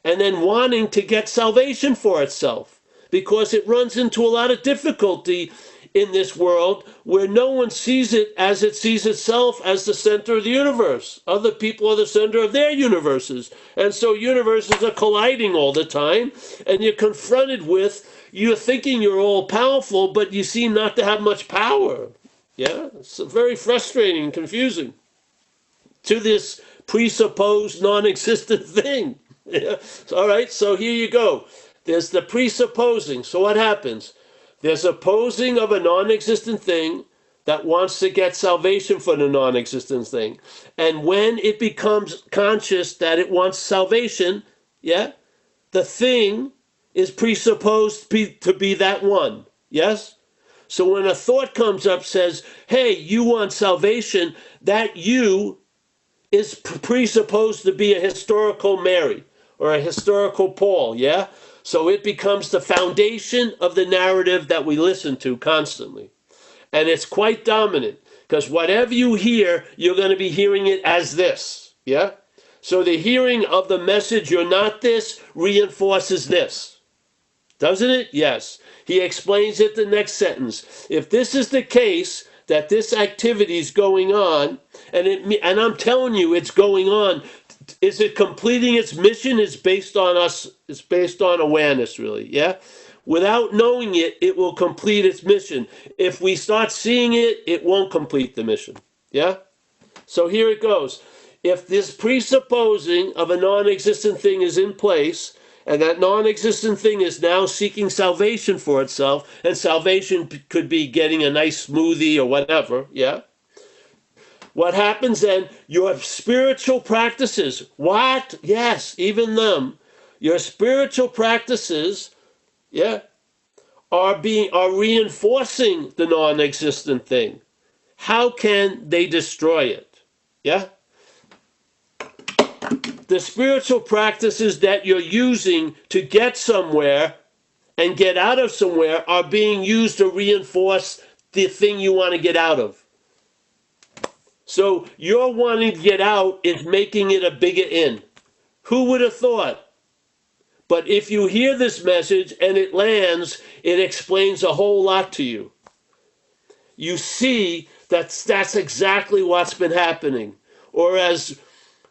and then wanting to get salvation for itself, because it runs into a lot of difficulty in this world where no one sees it as it sees itself as the center of the universe. Other people are the center of their universes. And so universes are colliding all the time, and you're confronted with, you're thinking you're all powerful, but you seem not to have much power. Yeah, it's very frustrating and confusing to this presupposed non-existent thing. Yeah. All right, so here you go. There's the presupposing. So what happens? There's a posing of a non-existent thing that wants to get salvation for the non-existent thing. And when it becomes conscious that it wants salvation, yeah, the thing is presupposed to be that one. Yes? So when a thought comes up, says, hey, you want salvation, that you is presupposed to be a historical Mary or a historical Paul, yeah? So it becomes the foundation of the narrative that we listen to constantly. And it's quite dominant, because whatever you hear, you're going to be hearing it as this, yeah? So the hearing of the message, you're not this, reinforces this. Doesn't it? Yes. He explains it the next sentence. If this is the case, that this activity is going on, and I'm telling you it's going on, is it completing its mission? It's based on us, it's based on awareness, really, yeah? Without knowing it, it will complete its mission. If we start seeing it, it won't complete the mission, yeah? So here it goes. If this presupposing of a non-existent thing is in place, and that non-existent thing is now seeking salvation for itself, and salvation could be getting a nice smoothie or whatever, yeah? What happens then? Your spiritual practices, what? Yes, even them. Your spiritual practices, yeah, are reinforcing the non-existent thing. How can they destroy it? Yeah? The spiritual practices that you're using to get somewhere and get out of somewhere are being used to reinforce the thing you want to get out of. So your wanting to get out is making it a bigger in. Who would have thought? But if you hear this message and it lands, it explains a whole lot to you. You see that's exactly what's been happening. Or as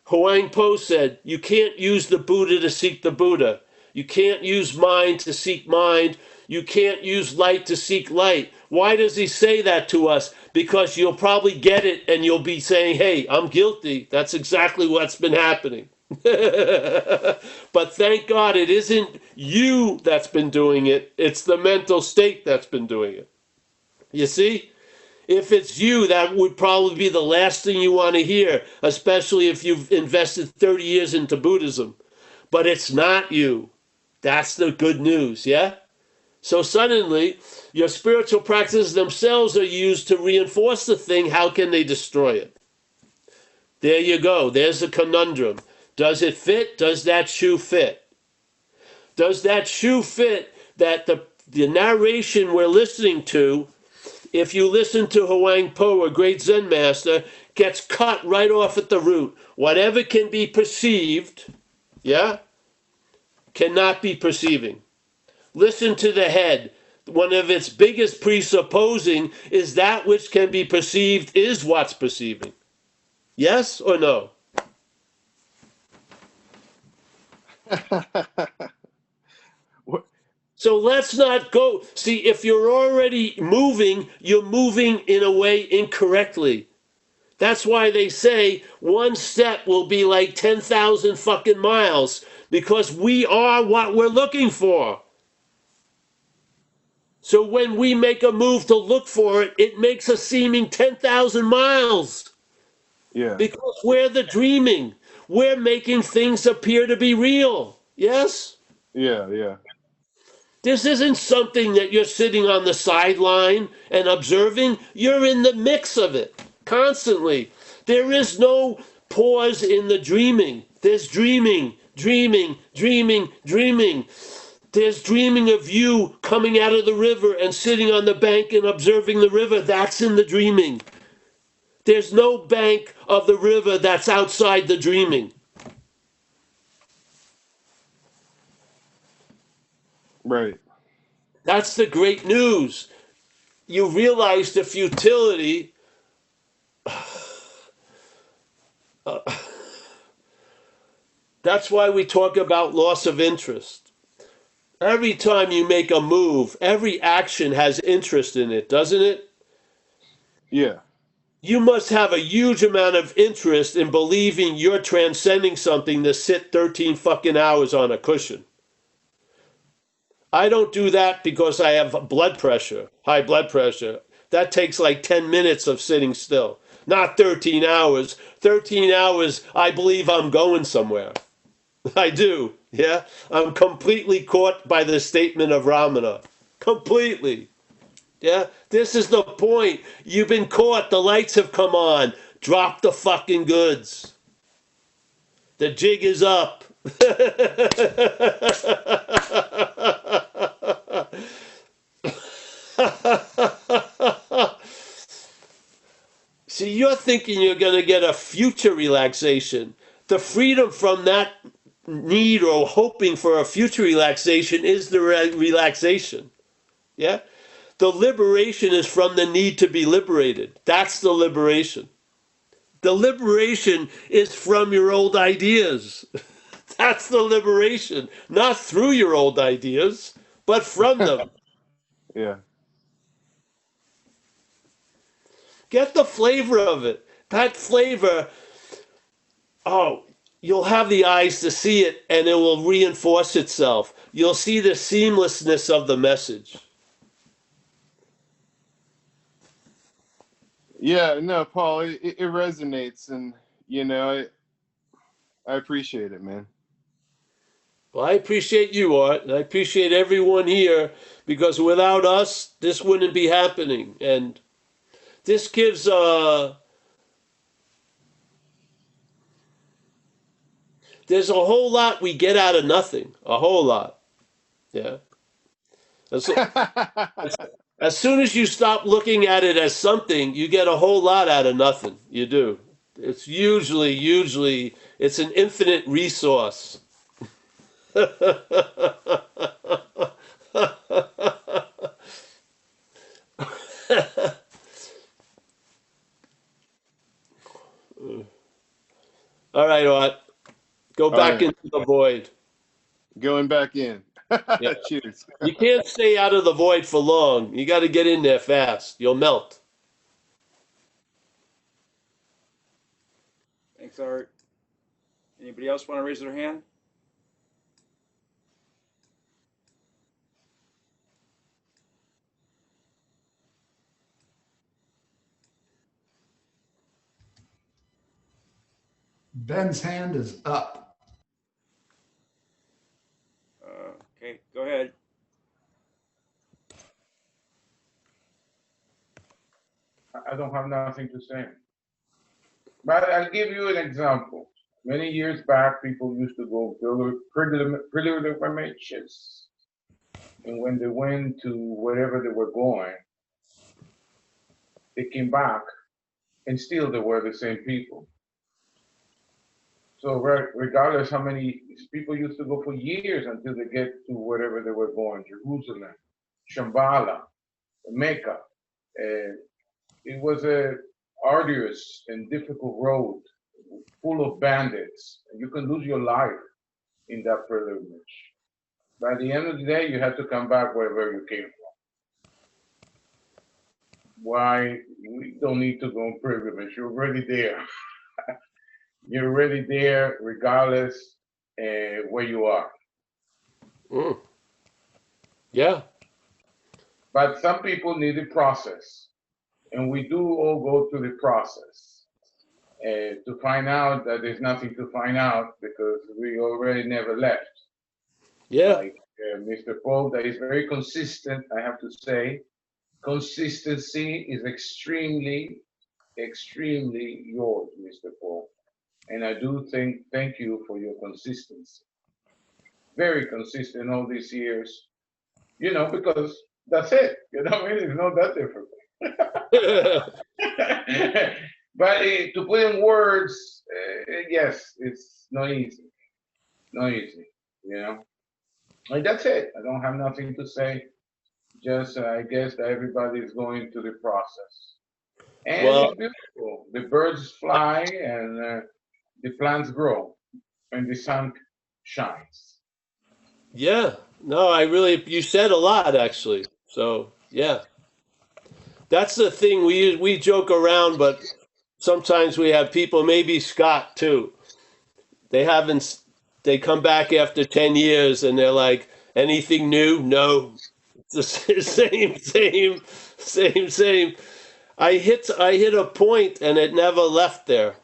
Huang Po said, you can't use the Buddha to seek the Buddha. You can't use mind to seek mind. You can't use light to seek light. Why does he say that to us? Because you'll probably get it and you'll be saying, hey, I'm guilty. That's exactly what's been happening. But thank God it isn't you that's been doing it. It's the mental state that's been doing it. You see? If it's you, that would probably be the last thing you want to hear, especially if you've invested 30 years into Buddhism. But it's not you. That's the good news, yeah? So suddenly, your spiritual practices themselves are used to reinforce the thing. How can they destroy it? There you go. There's the conundrum. Does it fit? Does that shoe fit? Does that shoe fit that the narration we're listening to, if you listen to Huang Po, a great Zen master, gets cut right off at the root. Whatever can be perceived, yeah, cannot be perceiving. Listen to the head. One of its biggest presupposing is that which can be perceived is what's perceiving. Yes or no? So let's not go. See, if you're already moving, you're moving in a way incorrectly. That's why they say one step will be like 10,000 fucking miles, because we are what we're looking for. So when we make a move to look for it, it makes us seeming 10,000 miles. Yeah. Because we're the dreaming. We're making things appear to be real. Yes? Yeah, yeah. This isn't something that you're sitting on the sideline and observing. You're in the mix of it constantly. There is no pause in the dreaming. There's dreaming, dreaming, dreaming, dreaming. There's dreaming of you coming out of the river and sitting on the bank and observing the river. That's in the dreaming. There's no bank of the river that's outside the dreaming. Right. That's the great news. You realize the futility. That's why we talk about loss of interest. Every time you make a move, every action has interest in it, doesn't it? Yeah. You must have a huge amount of interest in believing you're transcending something to sit 13 fucking hours on a cushion. I don't do that because I have blood pressure, high blood pressure. That takes like 10 minutes of sitting still, not 13 hours. 13 hours, I believe I'm going somewhere. I do, yeah? I'm completely caught by the statement of Ramana. Completely. Yeah? This is the point. You've been caught. The lights have come on. Drop the fucking goods. The jig is up. See, you're thinking you're going to get a future relaxation. The freedom from that need or hoping for a future relaxation is the relaxation. Yeah? The liberation is from the need to be liberated. That's the liberation. The liberation is from your old ideas. That's the liberation. Not through your old ideas, but from them. Yeah. Get the flavor of it. That flavor, oh, you'll have the eyes to see it and it will reinforce itself. You'll see the seamlessness of the message. Yeah. No, Paul, it resonates, and I appreciate it, man. Well, I appreciate you, Art, and I appreciate everyone here because without us, this wouldn't be happening. And this gives there's a whole lot we get out of nothing. A whole lot. Yeah. As, as soon as you stop looking at it as something, you get a whole lot out of nothing. You do. It's usually, it's an infinite resource. All right, Art. Go All back right. into the void. Going back in. Yeah. Cheers. You can't stay out of the void for long. You got to get in there fast. You'll melt. Thanks, Art. Anybody else want to raise their hand? Ben's hand is up. Okay, go ahead. I don't have nothing to say. But I'll give you an example. Many years back, people used to go pilgrimages. And when they went to wherever they were going, they came back and still they were the same people. So regardless how many people used to go for years until they get to wherever they were going, Jerusalem, Shambhala, Mecca. It was a arduous and difficult road full of bandits. You can lose your life in that pilgrimage. By the end of the day, you have to come back wherever you came from. Why? We don't need to go on pilgrimage. You're already there. You're already there regardless where you are. Mm. Yeah. But some people need a process. And we do all go through the process to find out that there's nothing to find out because we already never left. Yeah. Like Mr. Paul, that is very consistent, I have to say. Consistency is extremely, extremely yours, Mr. Paul. And I do thank you for your consistency. Very consistent all these years, because that's it. You know what I mean? It's not that difficult. But to put in words, yes, it's not easy. Not easy, And that's it. I don't have nothing to say. Just I guess that everybody is going through the process, and Well, it's beautiful. The birds fly and the plants grow, and the sun shines. yeah. No, you said a lot actually. So, yeah. That's the thing. We joke around, but sometimes we have people, maybe Scott too. They haven't, they come back after 10 years and they're like, anything new? No. It's the same. I hit a point and it never left there.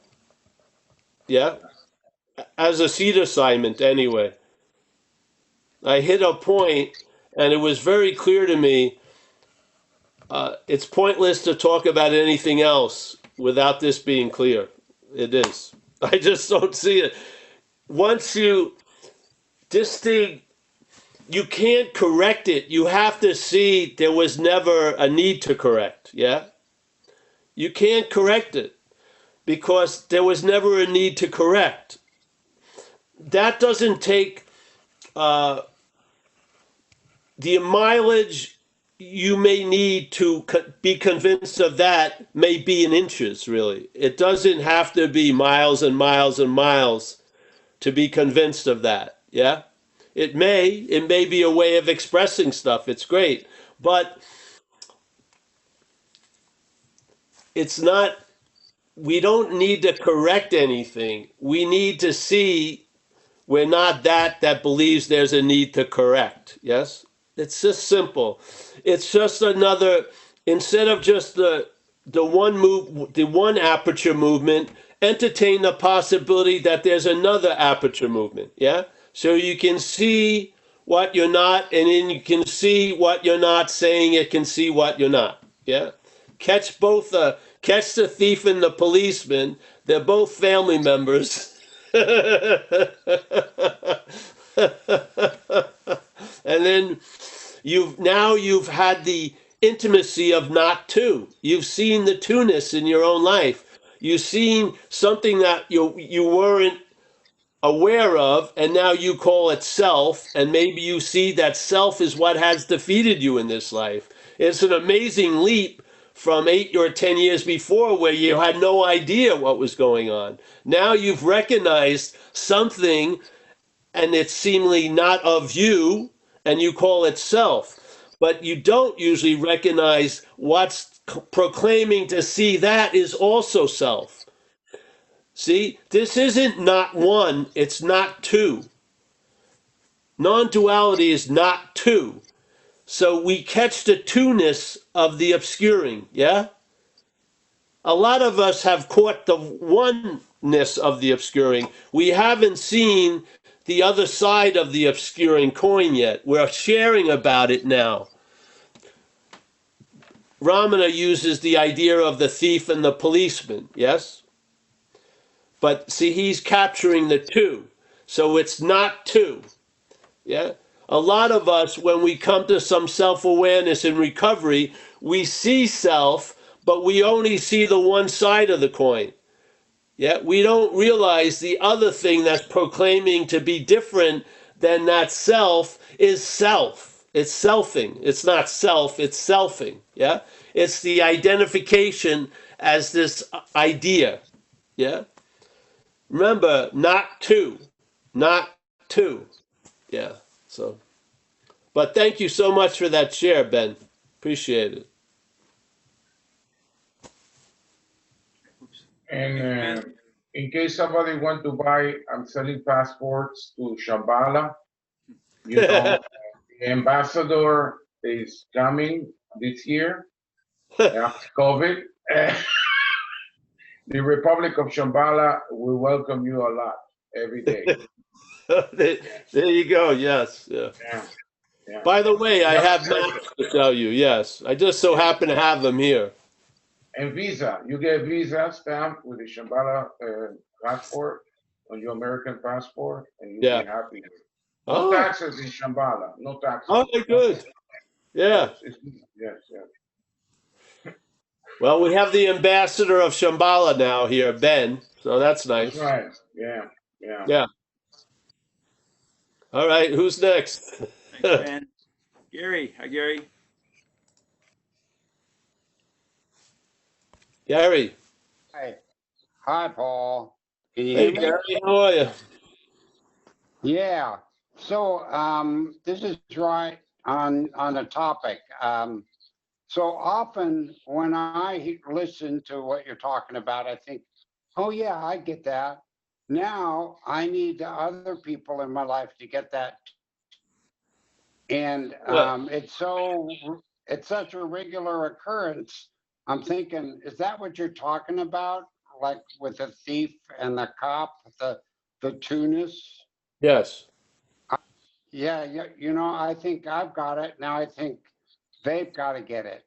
Yeah. As a seed assignment anyway. I hit a point and it was very clear to me it's pointless to talk about anything else without this being clear. It is. I just don't see it. Once this thing, you can't correct it. You have to see there was never a need to correct. Yeah? You can't correct it because there was never a need to correct. That doesn't take the mileage you may need to be convinced of that may be in inches, really. It doesn't have to be miles and miles and miles to be convinced of that. Yeah? It may be a way of expressing stuff. It's great. But it's not, we don't need to correct anything. We need to see we're not that believes there's a need to correct. Yes? It's just simple. It's just another, instead of just the one aperture movement, entertain the possibility that there's another aperture movement. Yeah? So you can see what you're not, and then you can see what you're not saying, it can see what you're not. Yeah? Catch catch the thief and the policeman. They're both family members. And then you've had the intimacy of not two. You've seen the two-ness in your own life. You've seen something that you weren't aware of, and now you call it self, and maybe you see that self is what has defeated you in this life. It's an amazing leap from 8 or 10 years before where you had no idea what was going on. Now you've recognized something and it's seemingly not of you, and you call it self. But you don't usually recognize what's proclaiming to see that is also self. See, this isn't not one, it's not two. Non duality is not two. So we catch the two-ness of the obscuring, yeah? A lot of us have caught the oneness of the obscuring. We haven't seen the other side of the obscuring coin yet. We're sharing about it now. Ramana uses the idea of the thief and the policeman, yes? But see, he's capturing the two. So it's not two. Yeah? A lot of us, when we come to some self-awareness and recovery, we see self, but we only see the one side of the coin. Yeah? We don't realize the other thing that's proclaiming to be different than that self is self. It's selfing. It's not self, it's selfing. Yeah? It's the identification as this idea. Yeah? Remember, not two. Not two. Yeah. So, but thank you so much for that share, Ben. Appreciate it. And in case somebody want to buy, I'm selling passports to Shambhala. You know, the ambassador is coming this year after COVID. The Republic of Shambhala will welcome you a lot every day. There you go. Yes. Yeah. Yeah. By the way, I have maps to tell you. Yes, I just so happen to have them here. And visa, you get visa stamp with the Shambhala passport on your American passport, and you'll be happy. No taxes in Shambhala. No taxes. Oh, good. Yeah. Yes. Well, we have the ambassador of Shambhala now here, Ben. So that's nice. That's right. Yeah. All right, who's next? Thanks, Ben. Gary, hi, Gary. Gary. Hi. Hi, Paul. Can you Hey, hear me? Gary, how are you? Yeah. So this is right on the topic. So often when I listen to what you're talking about, I think, oh yeah, I get that. Now I need the other people in my life to get that. And What? it's such a regular occurrence. I'm thinking, is that what you're talking about? Like with the thief and the cop, the two-ness? Yes. Yeah, yeah, I think I've got it. Now I think they've got to get it.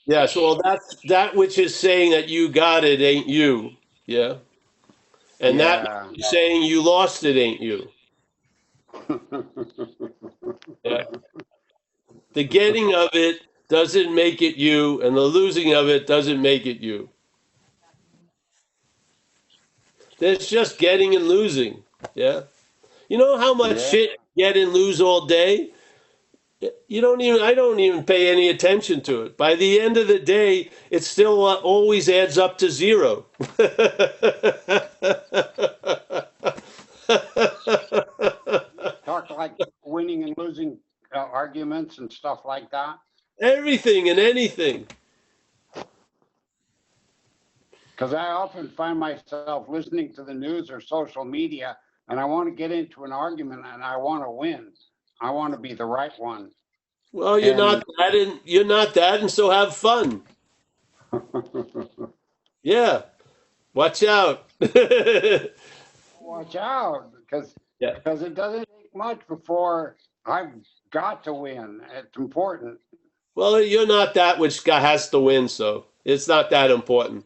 Yes. Well, that's that which is saying that you got it ain't you. Yeah. And that Yeah. saying you lost it ain't you. Yeah. The getting of it doesn't make it you, and the losing of it doesn't make it you. There's just getting and losing. Yeah. You know how much Yeah. shit you get and lose all day? I don't even pay any attention to it. By the end of the day, it still always adds up to zero. Talk like winning and losing arguments and stuff like that. Everything and anything. Because I often find myself listening to the news or social media, and I want to get into an argument and I want to win. I want to be the right one. Well, And you're not that, and so have fun. Yeah. Watch out. watch out, because Yeah. it doesn't take much before I've got to win. It's important. Well, you're not that which has to win, so it's not that important.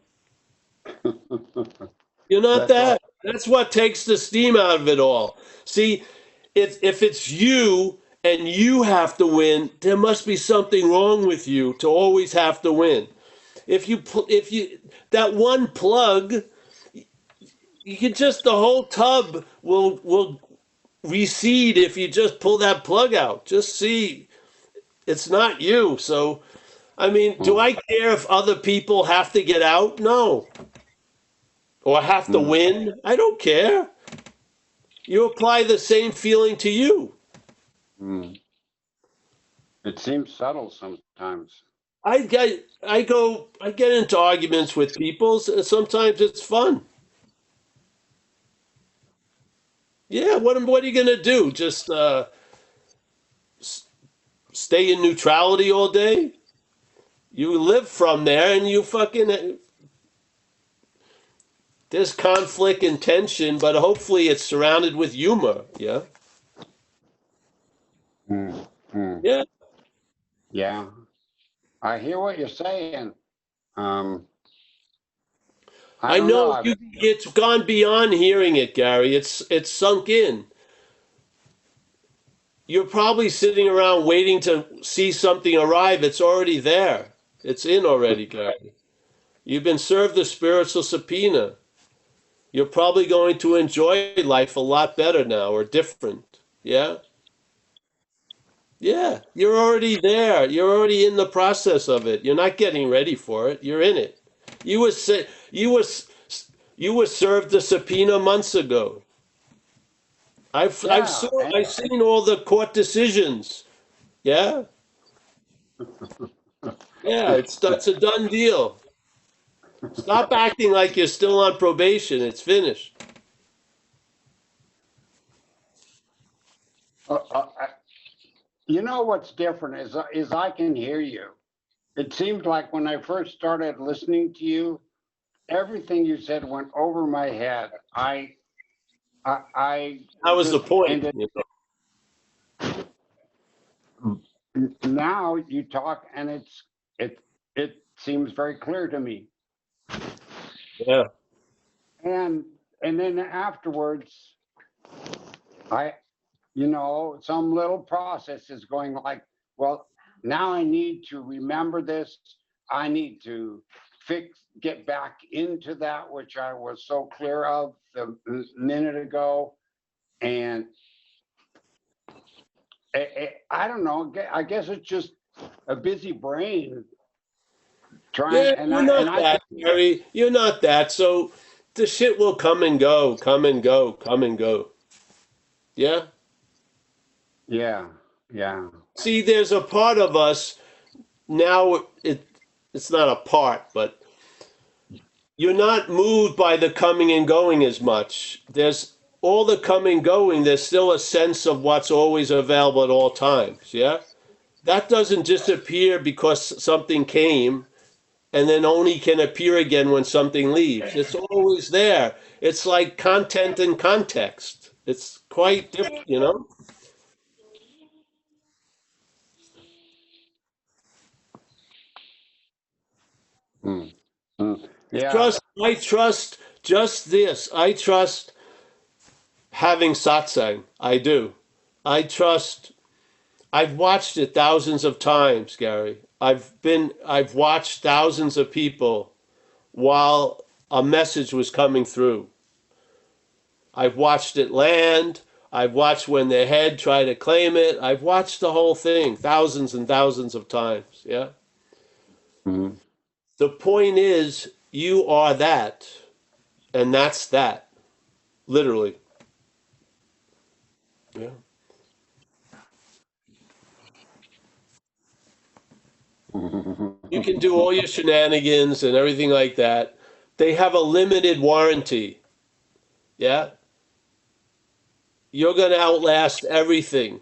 You're not That's right. that. That's what takes the steam out of it all. See, if it's you and you have to win, there must be something wrong with you to always have to win. If you that one plug, you can just the whole tub will recede if you just pull that plug out. Just see, it's not you. So, I mean, do I care if other people have to get out? No. Or have to Mm. win? I don't care. You apply the same feeling to you. Mm. It seems subtle sometimes. I get into arguments with people. Sometimes it's fun. Yeah, what are you gonna do? Just stay in neutrality all day? You live from there, and you fucking there's conflict and tension, but hopefully it's surrounded with humor. Yeah, Mm. Mm. yeah. Yeah, I hear what you're saying. Um, I I don't know. know it's gone beyond hearing it, Gary. It's sunk in. You're probably sitting around waiting to see something arrive. It's already there. It's in already, Gary. You've been served a spiritual subpoena. You're probably going to enjoy life a lot better now or different. Yeah? Yeah. You're already there. You're already in the process of it. You're not getting ready for it. You're in it. You were sa- you were served a subpoena months ago. Yeah, I've seen all the court decisions. Yeah? Yeah, it's a done deal. Stop acting like you're still on probation. It's finished. uh, uh, uh, you know what's different is I can hear you. It seems like when I first started listening to you, everything you said went over my head. I That was the just point. ended. Now you talk, and it seems very clear to me. Yeah. And then afterwards, I some little process is going like, well, now I need to remember this. I need to get back into that which I was so clear of a minute ago. And I don't know. I guess it's just a busy brain trying. Yeah, And you're not I that, Gary. You're not that. So the shit will come and go, come and go, come and go. Yeah? yeah, yeah. See, there's a part of us now, it's not a part, but you're not moved by the coming and going as much. There's all the coming and going, there's still a sense of what's always available at all times. Yeah? That doesn't disappear because something came and then only can appear again when something leaves. It's always there. It's like content and context. It's quite different, you know? Mm. Mm. Yeah. I trust just this. I trust having satsang. I do. I trust. I've watched it thousands of times, Gary. I've watched thousands of people while a message was coming through. I've watched it land. I've watched when their head try to claim it. I've watched the whole thing thousands and thousands of times. Yeah. Mm-hmm. The point is, you are that, and that's that, literally. Yeah. You can do all your shenanigans and everything like that. They have a limited warranty. Yeah. You're going to outlast everything.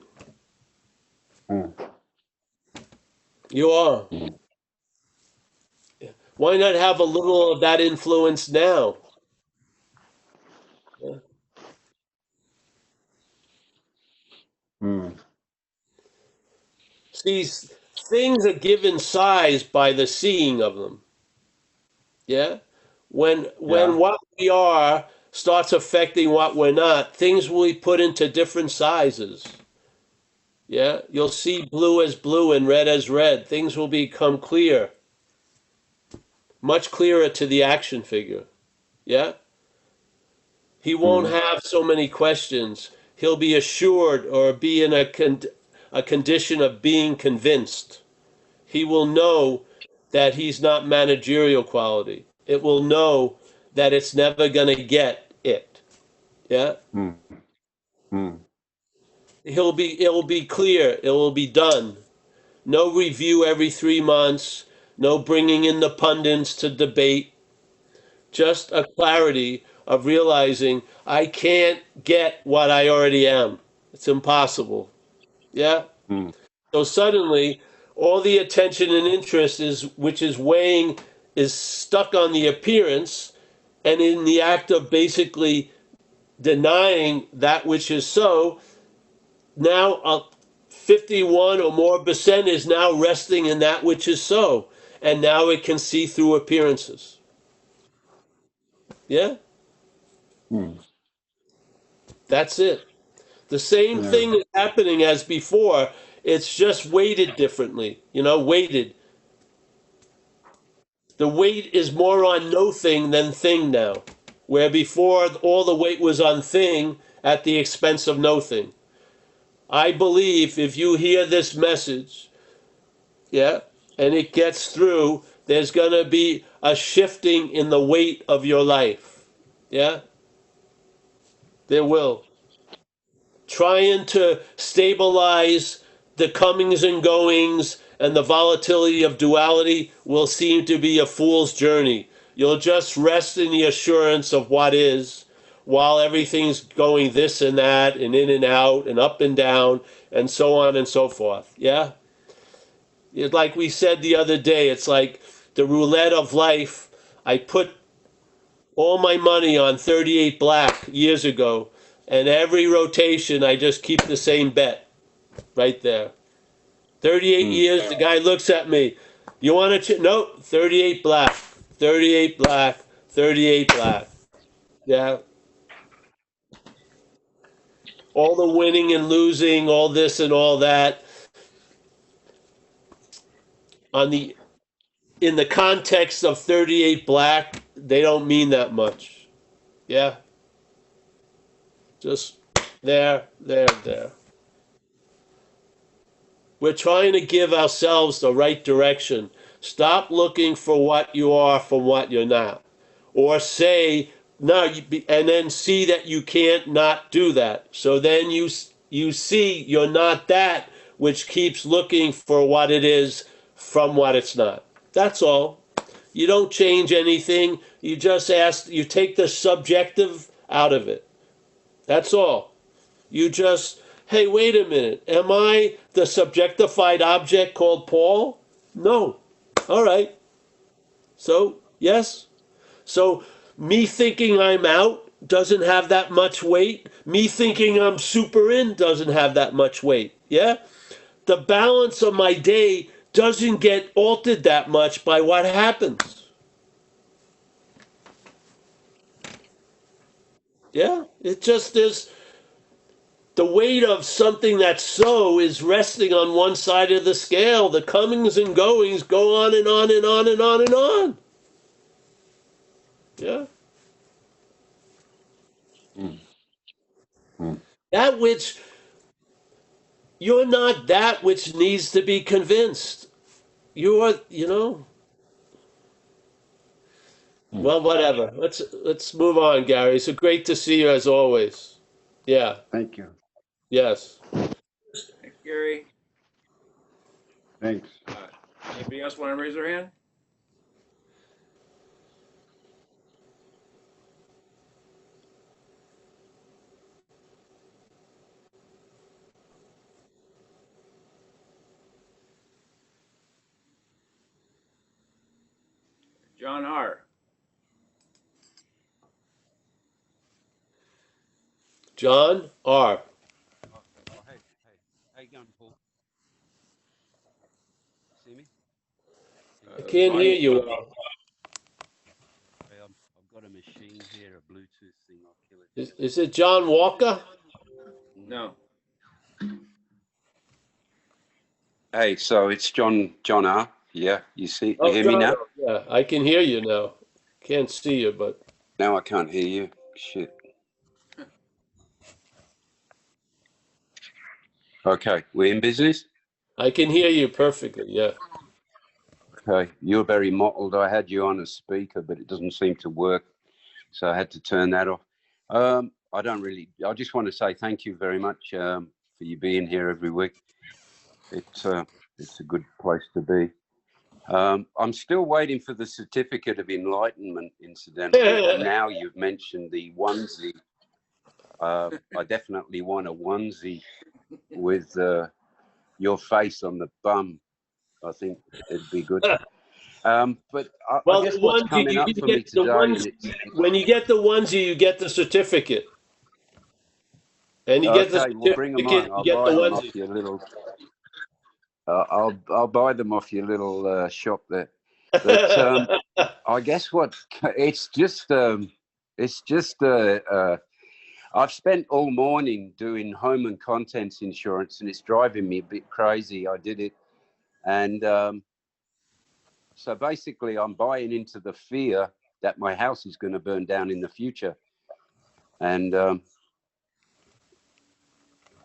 Mm. You are. Why not have a little of that influence now? Yeah. Mm. See, things are given size by the seeing of them. Yeah. When Yeah. what we are starts affecting what we're not, things will be put into different sizes. Yeah. You'll see blue as blue and red as red. Things will become clear, much clearer to the action figure. Yeah. He won't Mm. have so many questions. He'll be assured or be in a condition of being convinced. He will know that he's not managerial quality. It will know that it's never going to get it. Yeah? Mm. Mm. It'll be clear. It will be done. No review every 3 months. No bringing in the pundits to debate. Just a clarity of realizing I can't get what I already am. It's impossible. Yeah? Mm. So suddenly, all the attention and interest which is weighing is stuck on the appearance, and in the act of basically denying that which is so, now 51 or more percent is now resting in that which is so, and now it can see through appearances. Yeah, Mm. that's it. The same Yeah. thing is happening as before. It's just weighted differently. Weighted. The weight is more on no thing than thing now, where before all the weight was on thing at the expense of no thing. I believe if you hear this message, yeah, and it gets through, there's going to be a shifting in the weight of your life. Yeah, there will. Trying to stabilize the comings and goings and the volatility of duality will seem to be a fool's journey. You'll just rest in the assurance of what is while everything's going this and that and in and out and up and down and so on and so forth. Yeah? It's like we said the other day, it's like the roulette of life. I put all my money on 38 black years ago, and every rotation I just keep the same bet right there. 38 Mm. years, the guy looks at me. You want to nope, 38 black, 38 black, 38 black. Yeah. All the winning and losing, all this and all that on the in the context of 38 black, they don't mean that much. Yeah. Just There. We're trying to give ourselves the right direction. Stop looking for what you are from what you're not. Or say, no, and then see that you can't not do that. So then you see you're not that, which keeps looking for what it is from what it's not. That's all. You don't change anything. You just you take the subjective out of it. That's all. You just, hey, wait a minute. Am I the subjectified object called Paul? No. All right. So, yes. So, me thinking I'm out doesn't have that much weight. Me thinking I'm super in doesn't have that much weight. Yeah? The balance of my day doesn't get altered that much by what happens. Yeah? It just is. The weight of something that's so is resting on one side of the scale. The comings and goings go on and on and on and on and on. Yeah. That which you're not that which needs to be convinced. You're. Well, whatever. Let's move on, Gary. It's great to see you as always. Yeah. Thank you. Yes. Thanks, Gary. Thanks. Anybody else want to raise their hand? John R. John R. Hey, how you going, Paul? See me? I can't hear you. Hey, I've got a machine here, a Bluetooth thing. I'll kill it. Is it John Walker? No. Hey, so it's John R. Yeah, you hear me John now? R. Yeah, I can hear you now. Can't see you, but Now I can't hear you. Shit. Okay, we're in business? I can hear you perfectly, yeah. Okay, you're very mottled. I had you on a speaker, but it doesn't seem to work, so I had to turn that off. I just want to say thank you very much for you being here every week. It's a good place to be. I'm still waiting for the certificate of enlightenment, incidentally. And now you've mentioned the onesie. I definitely want a onesie with your face on the bum. I think it'd be good. But I guess what's coming up for me today, and when you get the onesie, you get the certificate. And you get the certificate, well, bring them on. I'll you get buy the them onesie. off your little. I'll buy them off your little shop there. But I guess I've spent all morning doing home and contents insurance, and it's driving me a bit crazy. I did it, and so basically, I'm buying into the fear that my house is going to burn down in the future, and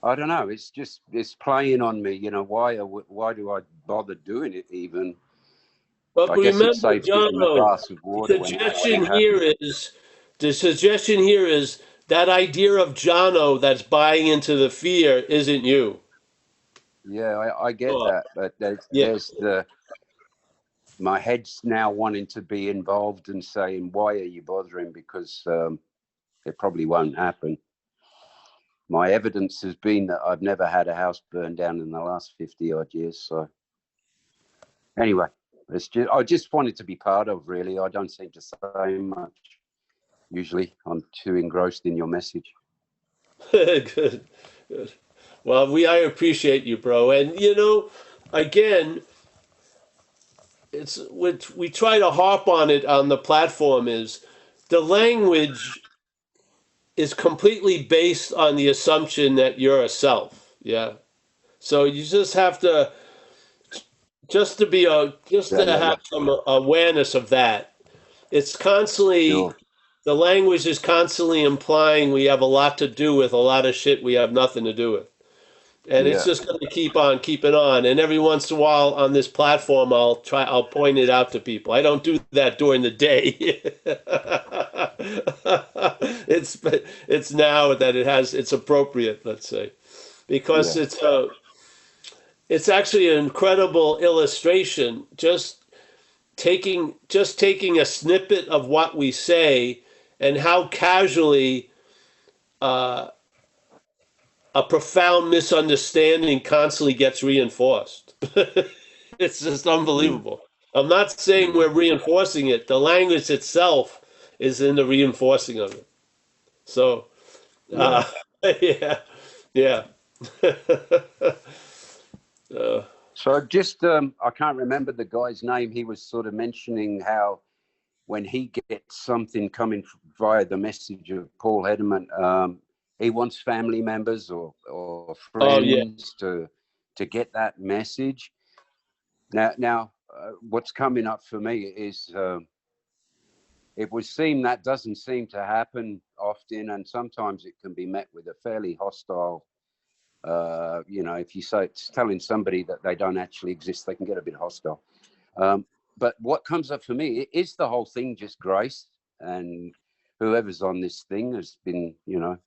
I don't know. It's playing on me. You know, why do I bother doing it even? But I guess it remember, saves giving a John, glass of water when the suggestion here is that idea of Jono that's buying into the fear isn't you. Yeah, I get that, but there's my head's now wanting to be involved and saying, why are you bothering? Because it probably won't happen. My evidence has been that I've never had a house burned down in the last 50 odd years. So anyway, I just wanted to be part of, really. I don't seem to say much. Usually I'm too engrossed in your message. Good. Well, I appreciate you, bro. And again, it's what we try to harp on it on the platform is the language is completely based on the assumption that you're a self. Yeah. So you just have to have some awareness of that. It's constantly Sure. the language is constantly implying we have a lot to do with a lot of shit we have nothing to do with. And it's Yeah. just going to keep on keeping on. And every once in a while on this platform, I'll point it out to people. I don't do that during the day. It's now that it's appropriate, let's say, because Yeah. it's actually an incredible illustration. Taking a snippet of what we say and how casually a profound misunderstanding constantly gets reinforced. It's just Mm. unbelievable. I'm not saying we're reinforcing it. The language itself is in the reinforcing of it. So, Yeah. yeah, yeah. uh, So just, I can't remember the guy's name. He was sort of mentioning how when he gets something coming via the message of Paul Hedderman, he wants family members or oh yeah. friends to get that message. Now, what's coming up for me is it would seem that doesn't seem to happen often, and sometimes it can be met with a fairly hostile. If you say it's telling somebody that they don't actually exist, they can get a bit hostile. But what comes up for me is the whole thing just grace, and whoever's on this thing has been,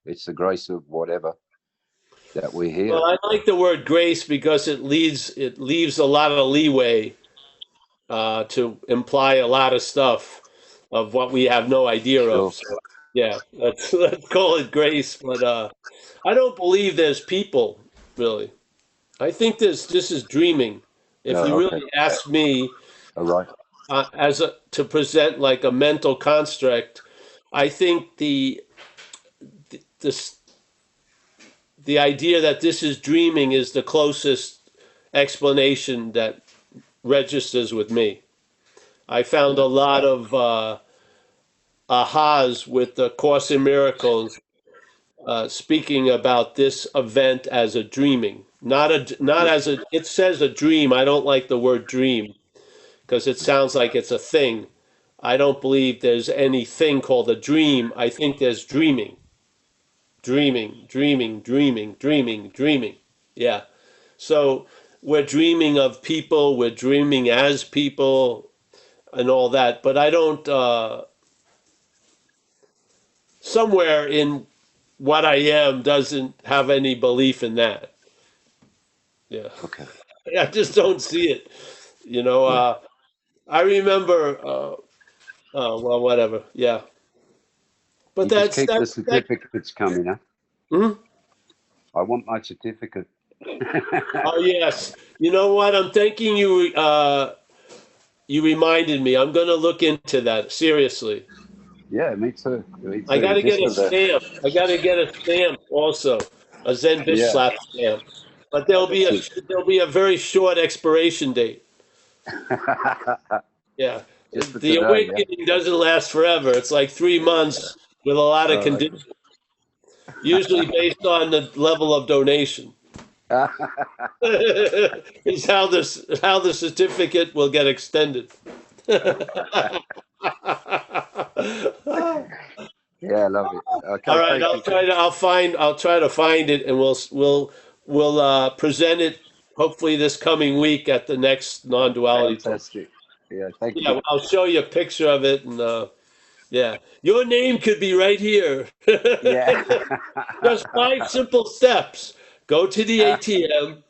it's the grace of whatever that we're here. Well, I like the word grace because it leaves a lot of leeway to imply a lot of stuff of what we have no idea Sure. of. So, yeah, let's call it grace. But I don't believe there's people really. I think this is dreaming. If No, you okay. really ask me, All right. to present like a mental construct, I think this the idea that this is dreaming is the closest explanation that registers with me. I found a lot of ahas with the Course in Miracles speaking about this event as a dreaming, not as a. It says a dream. I don't like the word dream because it sounds like it's a thing. I don't believe there's anything called a dream. I think there's dreaming, dreaming. Yeah. So we're dreaming of people. We're dreaming as people and all that. But I don't. Somewhere in what I am doesn't have any belief in that. Yeah. Okay. I just don't see it. I remember, well, whatever. Yeah. But You just keep the that. certificates coming, huh? Hmm? I want my certificate. Oh, yes. You know what? I'm thanking you. You reminded me. I'm going to look into that. Seriously. Yeah, me too. Me I got too. to get Just a for the. stamp. I got to get a stamp also. A Zen Bitch Yeah, Slap stamp. But there'll be that's a it. there'll be a very short expiration date. Yeah. Just for The today, yeah. awakening doesn't last forever. It's like 3 months with a lot of All conditions, usually based on the level of donation. right. Is how the certificate will get extended. Yeah, I love it. All Okay, right, thank you. I'll try to find it, and we'll present it hopefully this coming week at the next non-duality talk. Fantastic. Yeah, thank Yeah, you. I'll show you a picture of it, and yeah, your name could be right here. Yeah. Just 5 simple steps. Go to the ATM,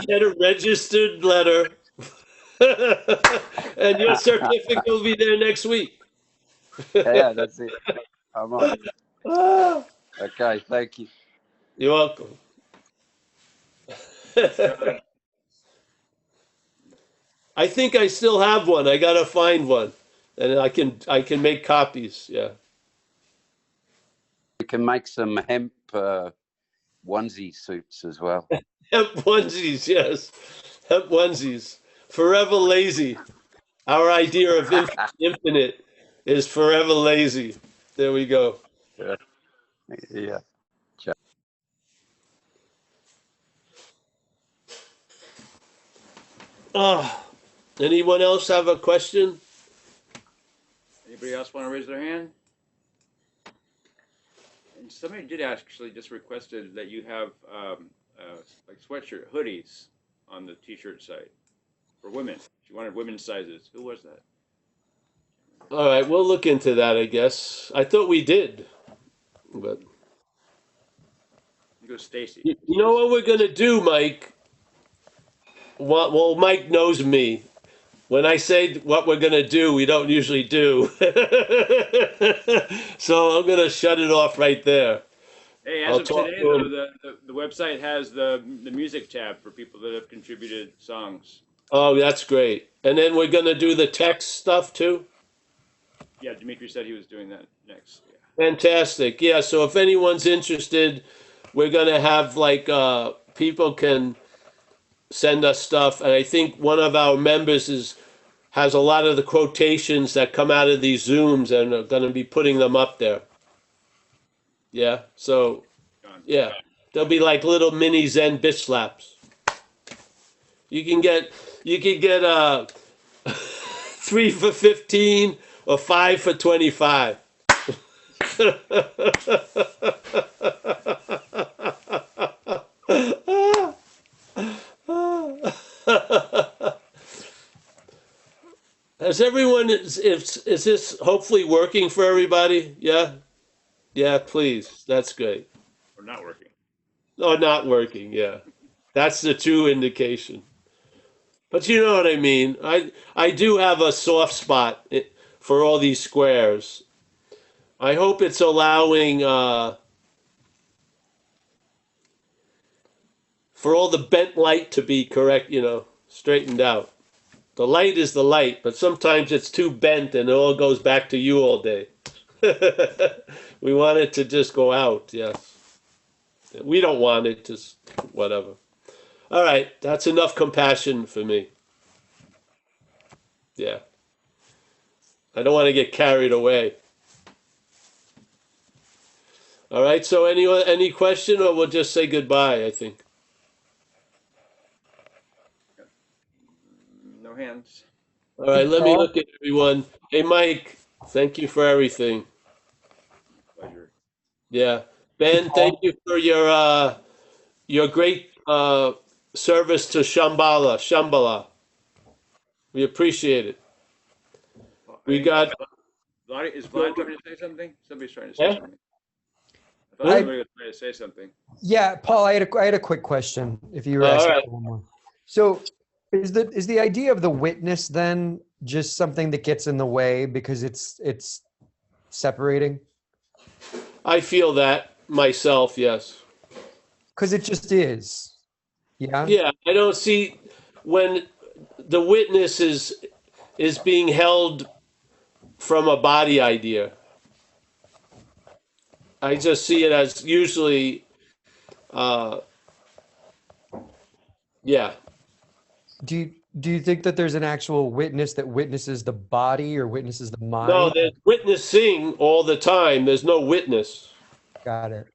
get a registered letter, and your certificate will be there next week. Yeah, that's it. I'm on. Ah, Okay, thank you. you're welcome. I think I still have one. I gotta find one, and I can make copies. Yeah, We can make some hemp onesie suits as well. hemp onesies. Yes, hemp onesies. Forever lazy. Our idea of infinite is forever lazy. There we go. Yeah. Yeah. Oh, anyone else have a question? Anybody Anybody else want to raise their hand? And somebody did actually just requested that you have like sweatshirt hoodies on the t-shirt site for women. She wanted women's sizes. Who was that? All right, we'll look into that, I guess. I thought we did, but Go Stacy. you know what we're gonna do, Mike? Well, Mike knows me. When I say what we're gonna do, we don't usually do. So I'm gonna shut it off right there. Hey, as I'll of talk today, to though, him. the website has the music tab for people that have contributed songs. Oh, that's great. And then we're gonna do the text stuff too. Yeah, Dimitri said he was doing that next. Yeah. Fantastic. Yeah. So if anyone's interested, we're gonna have like people can send us stuff, and I think one of our members has a lot of the quotations that come out of these Zooms, and are gonna be putting them up there. Yeah. So yeah, they'll be like little mini Zen bitch slaps. You can get 3 for 15 or 5 for 25. Has everyone is this hopefully working for everybody? Yeah? Yeah, please. That's great. Or not working. Oh, not working, yeah. That's the true indication. But you know what I mean. I do have a soft spot for all these squares. I hope it's allowing for all the bent light to be correct, straightened out. The light is the light, but sometimes it's too bent and it all goes back to you all day. We want it to just go out, yes. We don't want it to, whatever. All right, that's enough compassion for me. Yeah. I don't want to get carried away. All right, so any question, or we'll just say goodbye, I think. No hands. All right, let me look at everyone. Hey, Mike, thank you for everything. Pleasure. Yeah. Ben, thank you for your great service to Shambhala. We appreciate it. We got. Is Vlad trying to say something? Somebody's trying to say Yeah? something. I thought somebody was trying to say something. Yeah, Paul, I had a quick question. If you were All asking right. for one more. So, is the idea of the witness then just something that gets in the way because it's separating? I feel that myself, yes. Because it just is. Yeah. Yeah, I don't see when the witness is being held from a body idea. I just see it as usually, yeah. Do you think that there's an actual witness that witnesses the body or witnesses the No, mind? there's witnessing all the time. There's no witness. Got it.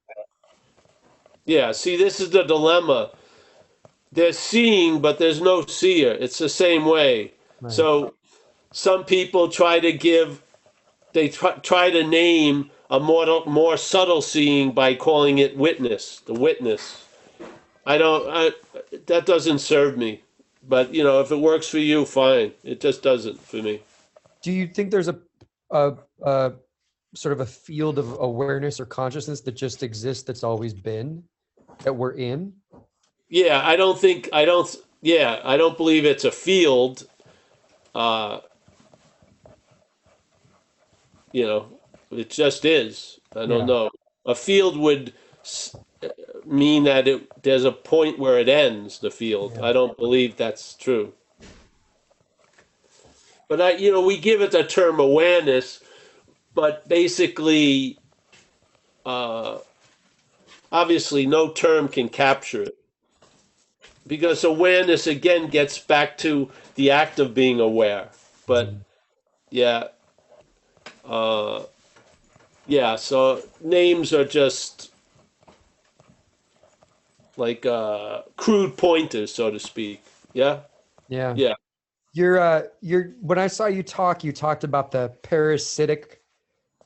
Yeah, see, this is the dilemma. They're seeing, but there's no seer. It's the same way. Right. So some people try to name a more subtle seeing by calling it witness, the witness. That doesn't serve me. But, if it works for you, fine. It just doesn't for me. Do you think there's a sort of a field of awareness or consciousness that just exists that's always been, that we're in? Yeah, I don't believe it's a field. It just is. I don't know. A field would mean that there's a point where it ends, the field. Yeah. I don't believe that's true. But we give it the term awareness, but basically, obviously no term can capture it. Because awareness again gets back to the act of being aware. But yeah. So names are just like crude pointers, so to speak. Yeah? Yeah. Yeah. When I saw you talk, you talked about the parasitic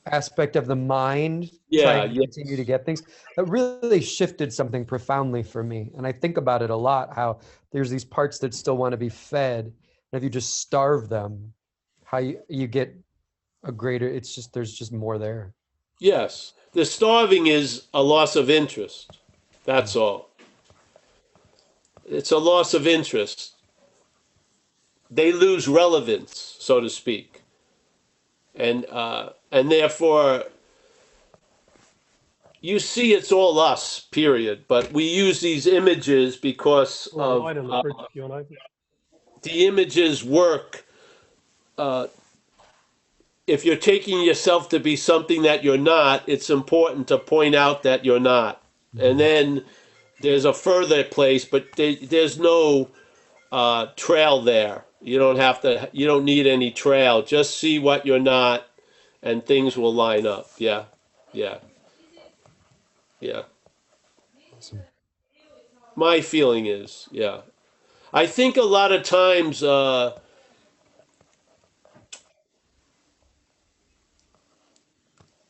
aspect of the mind Yeah, trying to continue to get things. That really shifted something profoundly for me. And I think about it a lot, how there's these parts that still want to be fed. And if you just starve them, how you get a greater, there's just more there. yes. The starving is a loss of interest. That's all. It's a loss of interest. They lose relevance, so to speak, and therefore you see it's all us. Period. But we use these images because of the images work. If you're taking yourself to be something that you're not, it's important to point out that you're not. And then there's a further place, but there's no trail there. You don't have to. You don't need any trail. Just see what you're not, and things will line up. Yeah, yeah, yeah. Awesome. My feeling is, yeah. I think a lot of times, you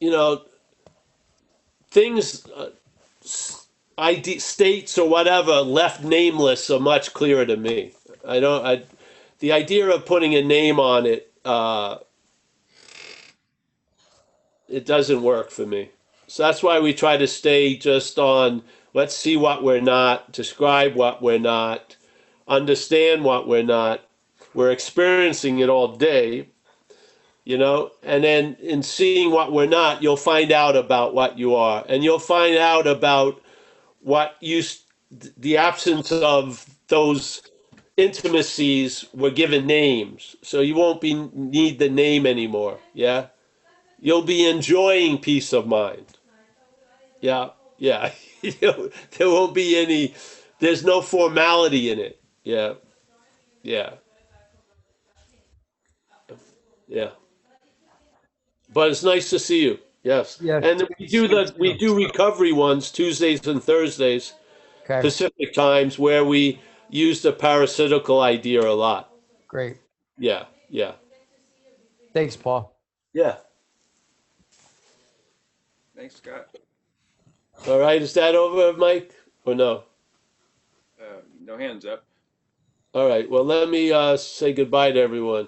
know, things, ID states or whatever left nameless are much clearer to me. I don't. The idea of putting a name on it, it doesn't work for me. So that's why we try to stay just on. Let's see what we're not, describe what we're not, understand what we're not. We're experiencing it all day, and then in seeing what we're not, you'll find out about what you are, and you'll find out about what the absence of those intimacies were given names, so you won't need the name anymore. Yeah, you'll be enjoying peace of mind. Yeah, yeah. There won't be any. There's no formality in it. Yeah, yeah, yeah. But it's nice to see you. Yes, Yeah. and we do recovery ones Tuesdays and Thursdays, Okay. Pacific times, where we use the parasitical idea a lot. Great. Yeah, yeah, Thanks, Paul. yeah. Thanks, Scott. All right, is that over, Mike, or no? No hands up. All right. Well, let me say goodbye to everyone.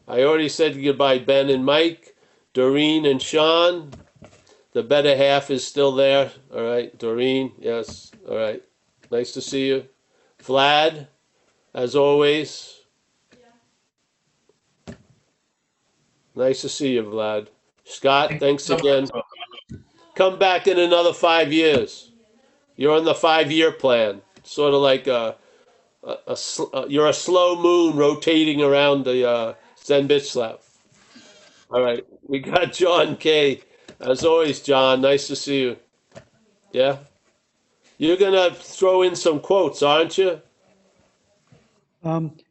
I already said goodbye, Ben and Mike, Doreen and Sean. The better half is still there. All right, Doreen. Yes. All right. Nice to see you, Vlad. As always. Nice to see you, Vlad. Scott, thanks again. Come back in another 5 years. You're on the 5-year plan. Sort of like you're a slow moon rotating around the Zen bitch slap. All right. We got John K. As always, John, nice to see you. Yeah? You're going to throw in some quotes, aren't you?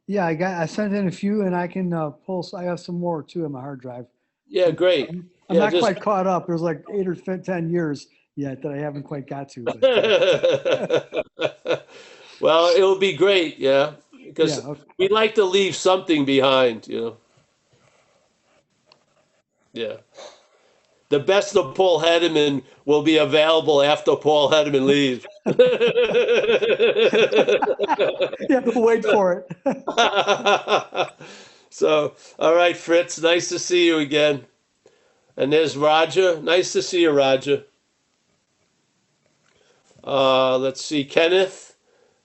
Yeah, I sent in a few, and I can pull. I have some more too in my hard drive. Yeah, great. I'm Yeah, not quite caught up. There's like 8 or 10 years yet that I haven't quite got to. But, well, it'll be great, yeah, because yeah, okay. we'd like to leave something behind, Yeah. The best of Paul Hedderman will be available after Paul Hedderman leaves. You have to wait for it. So, all right, Fritz, nice to see you again. And there's Roger. Nice to see you, Roger. Let's see, Kenneth.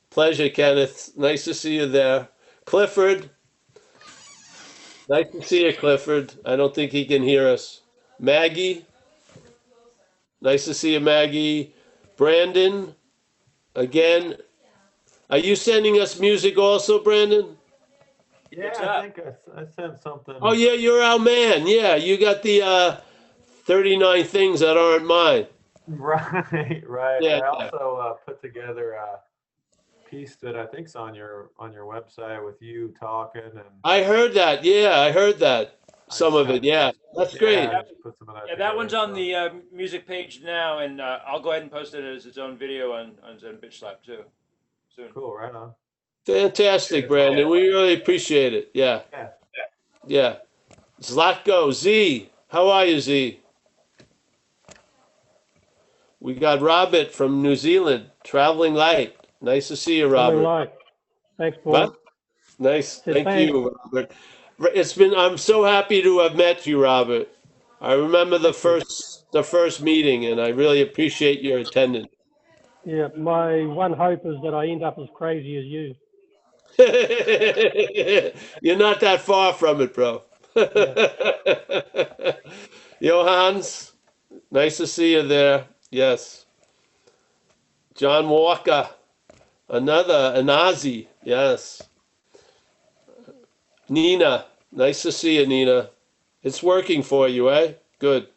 Pleasure, Kenneth. Nice to see you there. Clifford. Nice to see you, Clifford. I don't think he can hear us. Maggie. Nice to see you, Maggie. Brandon. Again. Are you sending us music also, Brandon? Yeah, I think I sent something. Oh, yeah, you're our man. Yeah, you got the 39 things that aren't mine. Right, right. Yeah. I also put together a piece that I think's on your website with you talking, and I heard that. Yeah, I heard that. Some of it. Yeah, that's great. Yeah, put some of that Yeah, that one's on the music page now, and I'll go ahead and post it as its own video on Zen Bitch Slap too. Soon. Cool, right on. Fantastic, Brandon. We really appreciate it. Yeah. Yeah. Zlatko, Z. How are you, Z? We got Robert from New Zealand, traveling light. Nice to see you, Traveling Robert. light. Thanks, Paul. What? Nice. Said Thank thanks. you, Robert. I'm so happy to have met you, Robert. I remember the first meeting, and I really appreciate your attendance. Yeah, my one hope is that I end up as crazy as you. You're not that far from it, bro. Johans, nice to see you there. Yes. John Walker, an Aussie. Yes. Nina, nice to see you, Nina. It's working for you, eh? Good.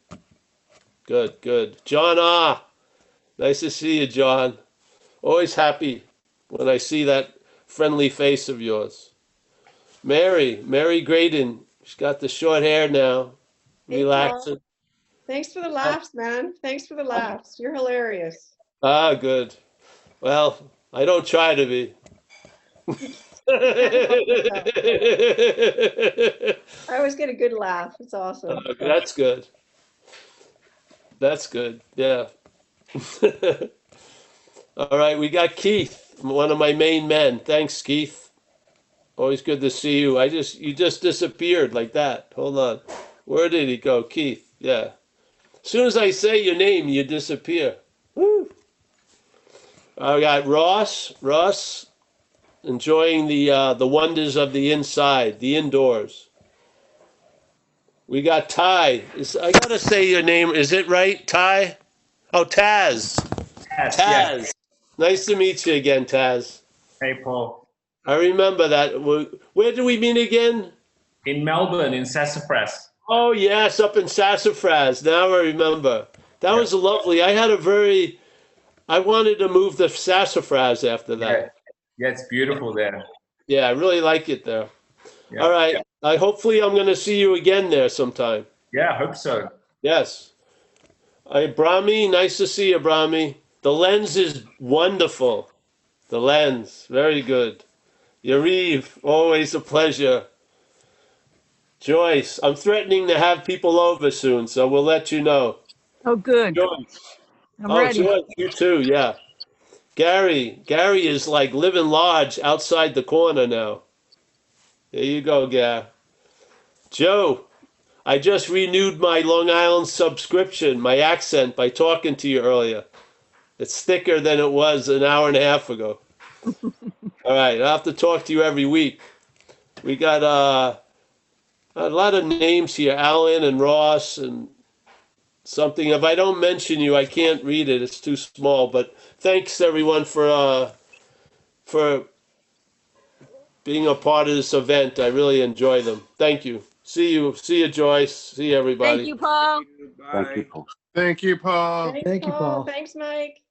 Good, good. John Ah, nice to see you, John. Always happy when I see that friendly face of yours. Mary Graydon, she's got the short hair now. Hey, Relaxing. Paul. Thanks for the laughs, man. Thanks for the laughs. You're hilarious. Ah, good. Well, I don't try to be. I always get a good laugh. It's awesome. That's good. That's good. Yeah. All right, we got Keith, one of my main men. Thanks, Keith. Always good to see you. You just disappeared like that. Hold on. Where did he go? Keith. Yeah. As soon as I say your name, you disappear. Woo. I got Ross. Ross, enjoying the wonders of the inside, the indoors. We got Ty. I gotta say your name. Is it right, Ty? Oh, Taz. Yes, Taz. yes. Nice to meet you again, Taz. Hey, Paul. I remember that. Where did we meet again? In Melbourne, in Sassafras. Oh, yes, up in Sassafras. Now I remember. That was lovely. I wanted to move to Sassafras after that. Yeah, it's beautiful there. Yeah, I really like it there. Yeah. All right. Hopefully I'm going to see you again there sometime. Yeah, I hope so. Yes. Brahmi, nice to see you, Brahmi. The lens is wonderful. The lens, very good. Yariv, always a pleasure. Joyce, I'm threatening to have people over soon, so we'll let you know. Oh, good. Joyce. I'm ready. Joyce, you too, yeah. Gary is like living large outside the corner now. There you go, Gary. Joe, I just renewed my Long Island subscription, my accent, by talking to you earlier. It's thicker than it was an hour and a half ago. All right, I'll have to talk to you every week. We got a lot of names here, Alan and Ross and something. If I don't mention you, I can't read it. It's too small. But thanks, everyone, for being a part of this event. I really enjoy them. Thank you. See you, Joyce. See you, everybody. Thank you, Paul. Thank you, Paul. Thank you, Paul. Thanks, Paul. Thanks, Mike.